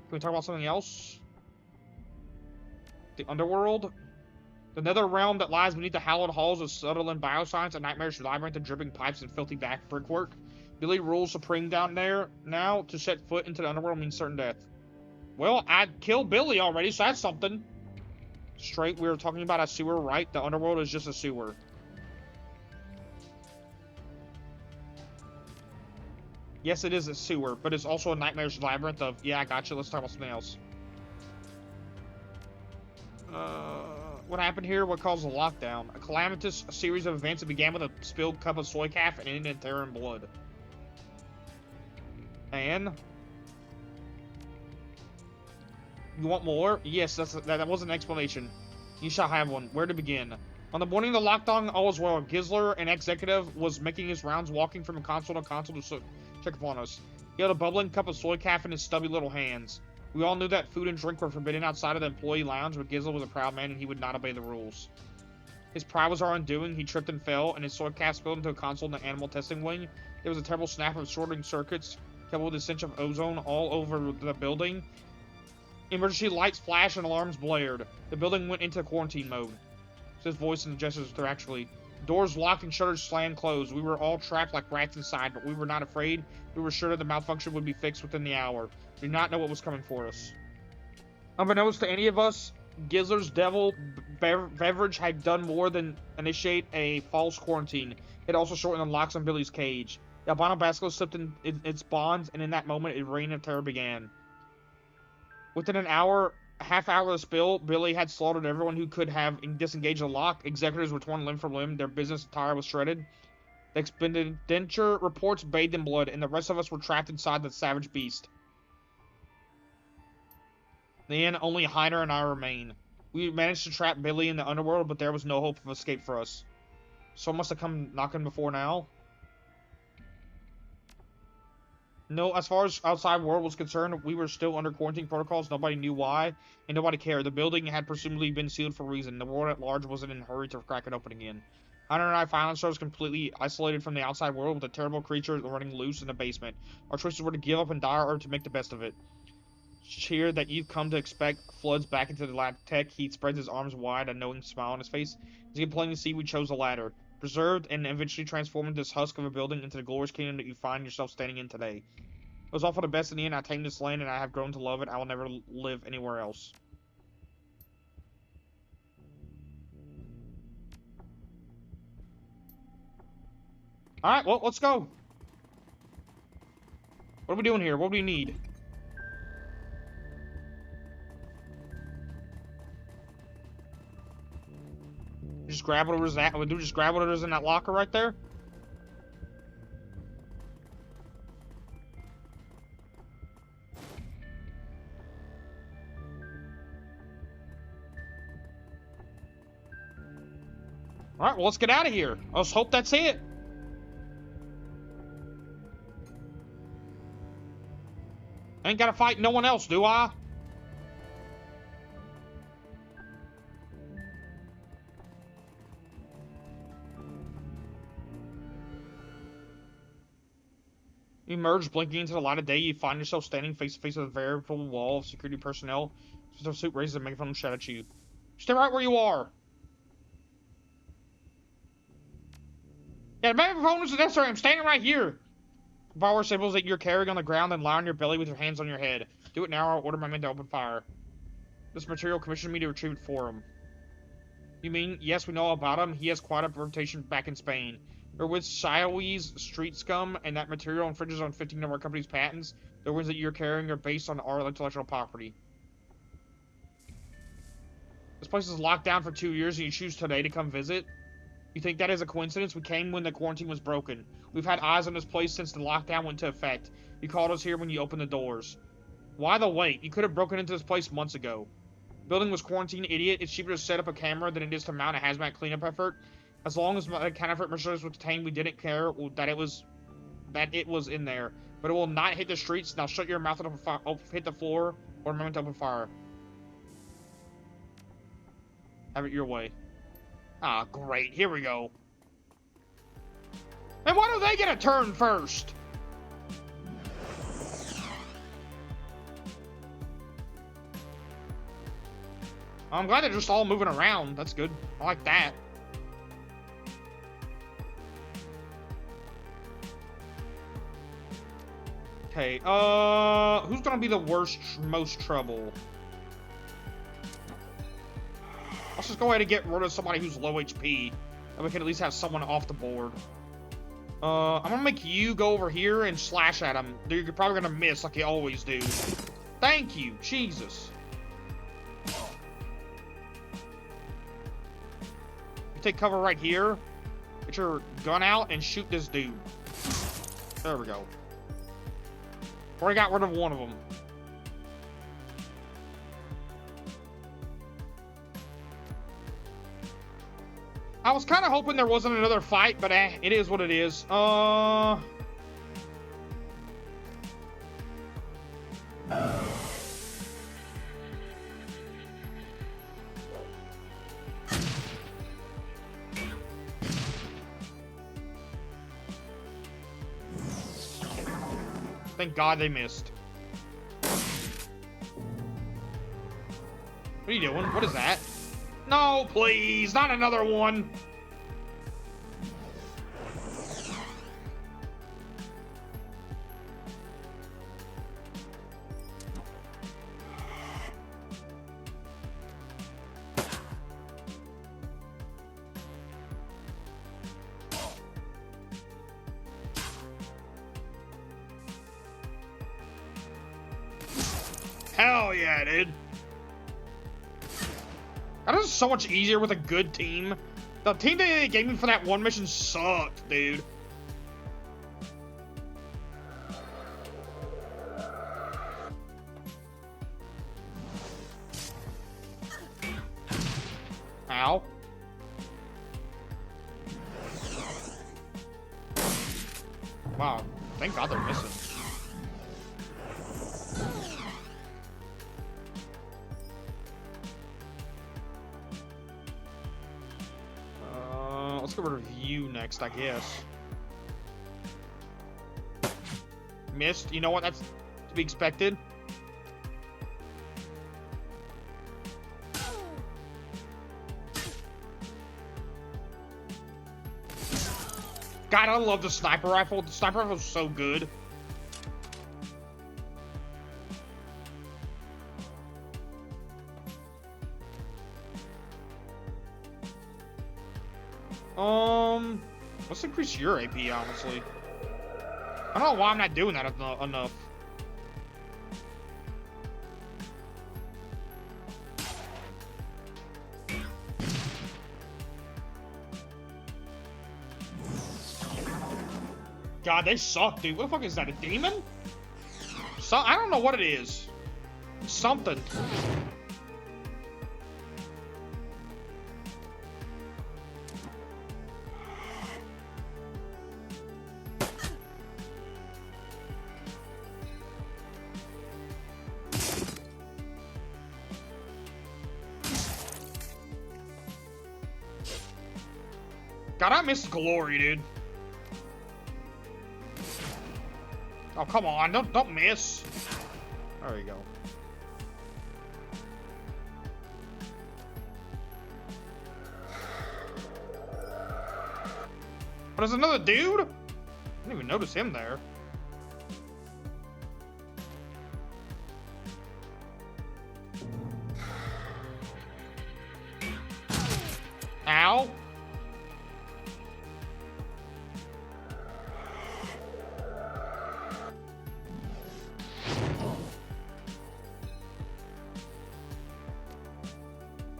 Can we talk about something else? The underworld? The nether realm that lies beneath the hallowed halls of subtle and bioscience, a nightmarish labyrinth of dripping pipes and filthy back brickwork. Billy rules supreme down there. Now, to set foot into the underworld means certain death. Well, I killed Billy already, so that's something. Straight, we were talking about a sewer, right? The underworld is just a sewer. Yes, it is a sewer, but it's also a nightmarish labyrinth of... Yeah, I got you. Let's talk about something else. What happened here? What caused the lockdown? A calamitous series of events that began with a spilled cup of soy calf and ended in terror and blood. And... You want more? Yes, that was an explanation. You shall have one. Where to begin? On the morning of the lockdown, all was well. Gisler, an executive, was making his rounds, walking from console to console to check upon us. He held a bubbling cup of soy calf in his stubby little hands. We all knew that food and drink were forbidden outside of the employee lounge, but Gisler was a proud man and he would not obey the rules. His pride was our undoing. He tripped and fell, and his soy calf spilled into a console in the animal testing wing. There was a terrible snap of shorting circuits, coupled with the stench of ozone all over the building. Emergency lights flashed and alarms blared. The building went into quarantine mode. His voice and the gestures were actually... Doors locked and shutters slammed closed. We were all trapped like rats inside, but we were not afraid. We were sure that the malfunction would be fixed within the hour. We did not know what was coming for us. Unbeknownst to any of us, Gisler's devil beverage had done more than initiate a false quarantine. It also shortened the locks on Billy's cage. The albino basilisk slipped in its bonds, and in that moment, a reign of terror began. Within an hour... half hour of the spill, Billy had slaughtered everyone who could have disengaged the lock. Executors were torn limb from limb. Their business attire was shredded. The expenditure reports bathed in blood, and the rest of us were trapped inside the savage beast. In the end, only Heiner and I remain. We managed to trap Billy in the underworld, but there was no hope of escape for us. Someone must have come knocking before now. No, as far as outside world was concerned, we were still under quarantine protocols. Nobody knew why, and nobody cared. The building had presumably been sealed for a reason. The world at large wasn't in a hurry to crack it open again. Hunter and I found ourselves completely isolated from the outside world with a terrible creature running loose in the basement. Our choices were to give up and die or to make the best of it. Cheer that you've come to expect floods back into the lab tech. He spreads his arms wide, a knowing smile on his face. As you can plainly see, we chose the latter. Preserved and eventually transformed this husk of a building into the glorious kingdom that you find yourself standing in today. It was all for the best in the end. I tamed this land and I have grown to love it. I will never live anywhere else. Alright, well, let's go. What are we doing here? What do we need? Just grab whatever's that. We do just grab whatever's in that locker right there. Alright, well, let's get out of here. Let's hope that's it. I ain't gotta fight no one else, do I? You emerge, blinking into the light of day. You find yourself standing face to face with a veritable wall of security personnel. Their suit raises a megaphone and shout at you. Stay right where you are. Yeah, the megaphone isn't necessary. I'm standing right here. Power symbols that you're carrying on the ground and lie on your belly with your hands on your head. Do it now or order my men to open fire. This material commissioned me to retrieve it for him. You mean, yes, we know all about him. He has quite a reputation back in Spain. We're with Shiawee's street scum, and that material infringes on 15 of our company's patents. The ones that you're carrying are based on our intellectual property. This place is locked down for 2 years, and you choose today to come visit? You think that is a coincidence? We came when the quarantine was broken. We've had eyes on this place since the lockdown went into effect. You called us here when you opened the doors. Why the wait? You could have broken into this place months ago. Building was quarantine, idiot. It's cheaper to set up a camera than it is to mount a hazmat cleanup effort. As long as the counterfeit merchandise was detained, we didn't care that it was in there. But it will not hit the streets. Now shut your mouth and hit the floor, or remember to open fire. Have it your way. Ah, great. Here we go. And why do they get a turn first? I'm glad they're just all moving around. That's good. I like that. Okay, who's gonna be the worst, most trouble? Let's just go ahead and get rid of somebody who's low HP, and we can at least have someone off the board. I'm gonna make you go over here and slash at him. You're probably gonna miss like you always do. Thank you, Jesus. You take cover right here. Get your gun out and shoot this dude. There we go. Already got rid of one of them. I was kind of hoping there wasn't another fight, but it is what it is. Thank God they missed. What are you doing? What is that? No, please, not another one. Hell yeah, dude. That is so much easier with a good team. The team that they gave me for that one mission sucked, dude. Ow. Wow. Thank God they're missing. Let's get rid of you next, I guess. Missed. You know what? That's to be expected. God, I love the sniper rifle. The sniper rifle is so good. Let's increase your AP, honestly. I don't know why I'm not doing that enough. God, they suck, dude. What the fuck is that, a demon? I don't know what it is. It's something. God, I missed glory, dude. Oh, come on. Don't miss. There you go. But there's another dude? I didn't even notice him there. Ow.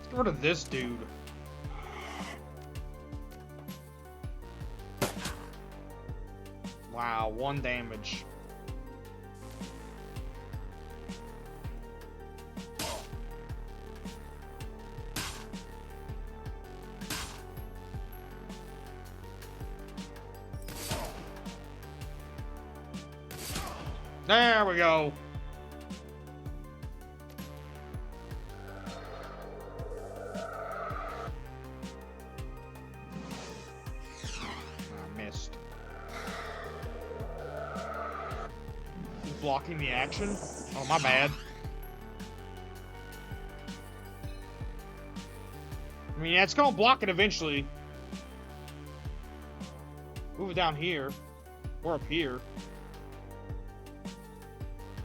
Get rid of this dude. Wow, 1 damage. There we go. I missed. blocking the action. Oh, my bad. I mean, yeah, it's gonna block it eventually. Move it down here. Or up here.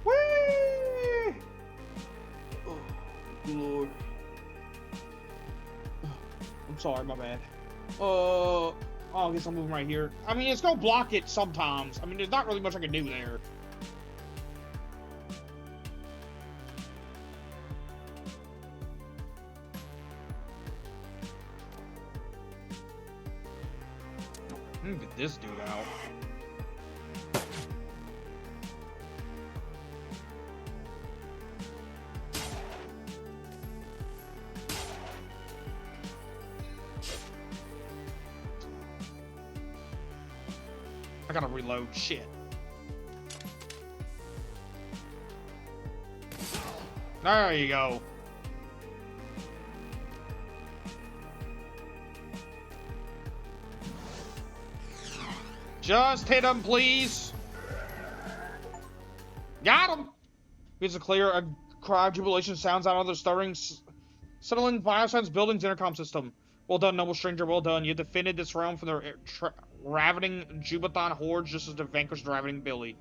Whee! Oh, Lord. I'm sorry, my bad. Oh, I guess I'm moving right here. I mean, it's gonna block it sometimes. I mean, there's not really much I can do there. Let me get this dude out. I gotta reload. Shit. There you go. Just hit him, please. Got him. Here's a clear. A cry of jubilation sounds out of the stirring, settling Bioscience building's intercom system. Well done, noble stranger. Well done. You defended this realm from the ravening Jubathon hordes just as to vanquish the ravening Billy.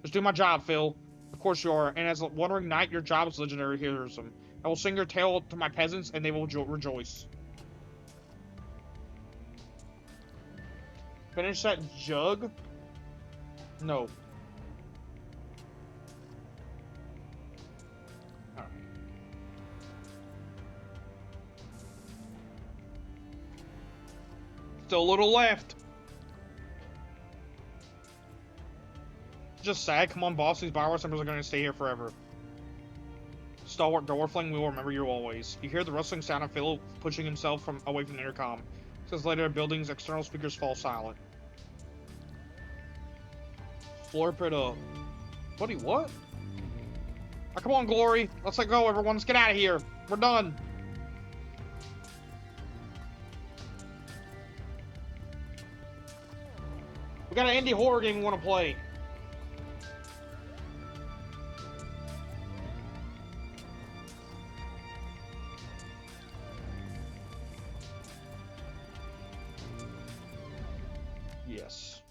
Just do my job, Phil. Of course you are. And as a wandering knight, your job is legendary heroism. I will sing your tale to my peasants, and they will rejoice. Finish that jug? No. Alright. Still a little left. Just sad. Come on, boss. These Bioware samples are going to stay here forever. Stalwart Dwarfling, we will remember you always. You hear the rustling sound of Phil pushing himself away from the intercom. Says later, the building's external speakers fall silent. Florp it up. Buddy, what? Oh, come on, Glory. Let's let go, everyone. Let's get out of here. We're done. We got an indie horror game we want to play. Yes.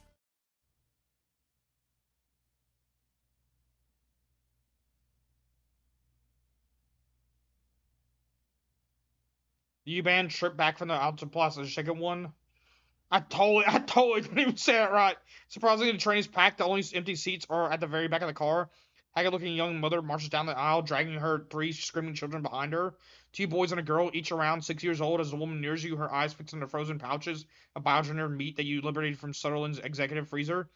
You banned Trip back from the Alta Plaza second one. I totally didn't even say it right. Surprisingly, the train is packed. The only empty seats are at the very back of the car. Haggard-looking young mother marches down the aisle, dragging her 3 screaming children behind her. 2 boys and a girl, each around 6 years old. As the woman nears you, her eyes fixed on the frozen pouches of bioengineered meat that you liberated from Sutherland's executive freezer.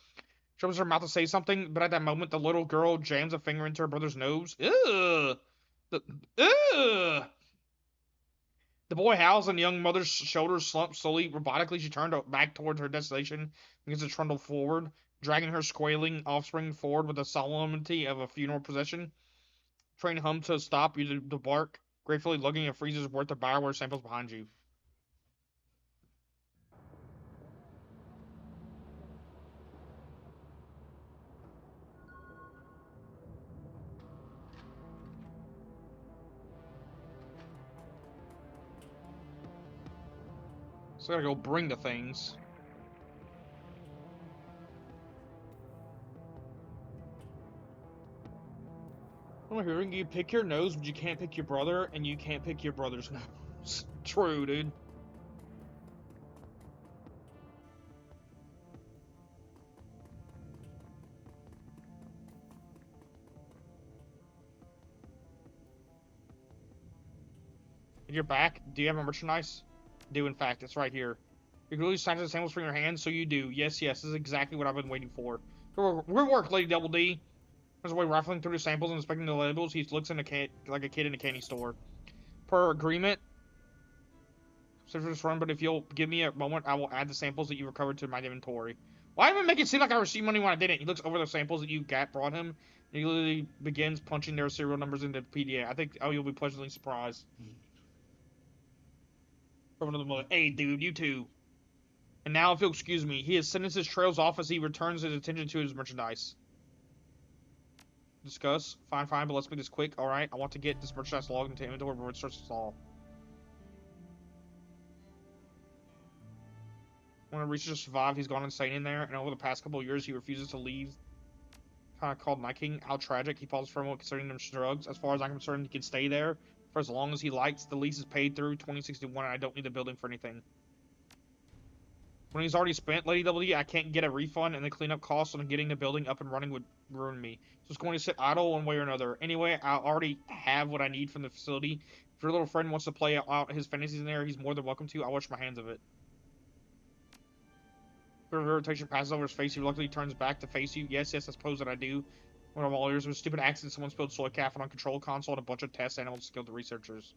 She opens her mouth to say something, but at that moment, the little girl jams a finger into her brother's nose. Ugh! Ugh! The boy howls and the young mother's shoulders slump slowly. Robotically, she turned back towards her destination and begins to trundle forward, dragging her squealing offspring forward with the solemnity of a funeral procession. Train hummed to a stop. You debark, gratefully lugging a freezer's worth of Bioware samples behind you. So I gotta go bring the things. I'm hearing you pick your nose, but you can't pick your brother, and you can't pick your brother's nose. True, dude. And you're back? Do you have a merchandise? Do, in fact. It's right here. You can really sign the samples from your hands, so you do. Yes, yes. This is exactly what I've been waiting for. Good work, Lady Double D. There's a way rifling through the samples and inspecting the labels. He looks like a kid in a candy store. Per agreement, run, but if you'll give me a moment, I will add the samples that you recovered to my inventory. Why even make it seem like I received money when I didn't? He looks over the samples that you brought him, and he literally begins punching their serial numbers into PDA. I think, you'll be pleasantly surprised. From another mother. Hey, dude, you too. And now, if you'll excuse me, his sentences trails off as he returns his attention to his merchandise. Discuss. Fine, but let's make this quick. Alright, I want to get this merchandise logged into inventory before it starts to stall. When Reacher survived, he's gone insane in there, and over the past couple of years, he refuses to leave. Kind of called Night King. How tragic. He falls for him concerning them drugs. As far as I'm concerned, he can stay there for as long as he likes. The lease is paid through 2061, and I don't need the building for anything. When he's already spent Lady W, I can't get a refund, and the cleanup costs on getting the building up and running would ruin me. So it's going to sit idle one way or another. Anyway, I already have what I need from the facility. If your little friend wants to play out his fantasies in there, he's more than welcome to. I'll wash my hands of it. Whoever takes your passes over his face, he luckily turns back to face you. Yes, I suppose that I do. One of all ears was a stupid accident. Someone spilled soy calf on a control console and a bunch of test animals killed the researchers.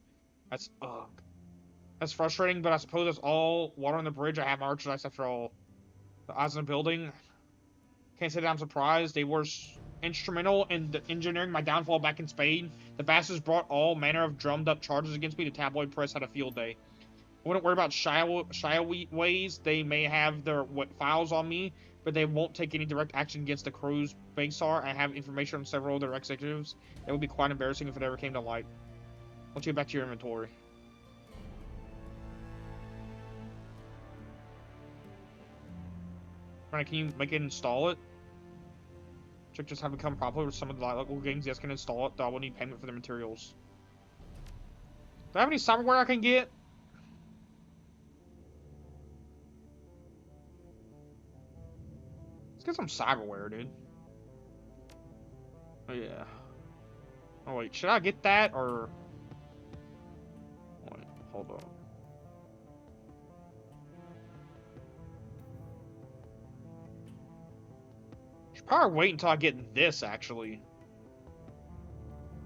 That's, ugh. That's frustrating, but I suppose that's all. Water on the bridge, I have my merchandise after all. The eyes in the building. Can't say that I'm surprised. They were instrumental in engineering my downfall back in Spain. The bastards brought all manner of drummed up charges against me. The tabloid press had a field day. I wouldn't worry about shy ways. They may have their files on me, but they won't take any direct action against the crew's Bagsar. I have information on several of their executives. It would be quite embarrassing if it ever came to light. Let's get back to your inventory. Right, can you make it install it? Check just haven't come properly with some of the local games. Yes, can install it, though I will need payment for the materials. Do I have any cyberware I can get? Let's get some cyberware, dude. Oh, yeah. Oh, wait. Should I get that, or... Wait, hold on. Should probably wait until I get this, actually.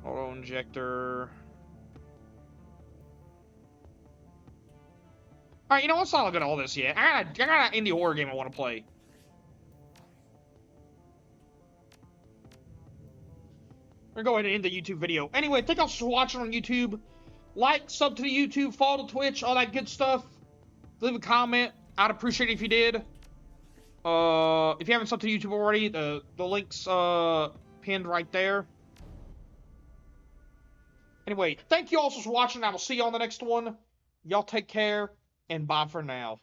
Auto injector. Alright, you know what? Let's not look at all this yet. I got an indie horror game I want to play. We're going to end the YouTube video. Anyway, thank y'all for watching on YouTube. Like, sub to the YouTube, follow the Twitch, all that good stuff. Leave a comment. I'd appreciate it if you did. If you haven't subbed to YouTube already, the link's pinned right there. Anyway, thank you all for watching. I will see you on the next one. Y'all take care, and bye for now.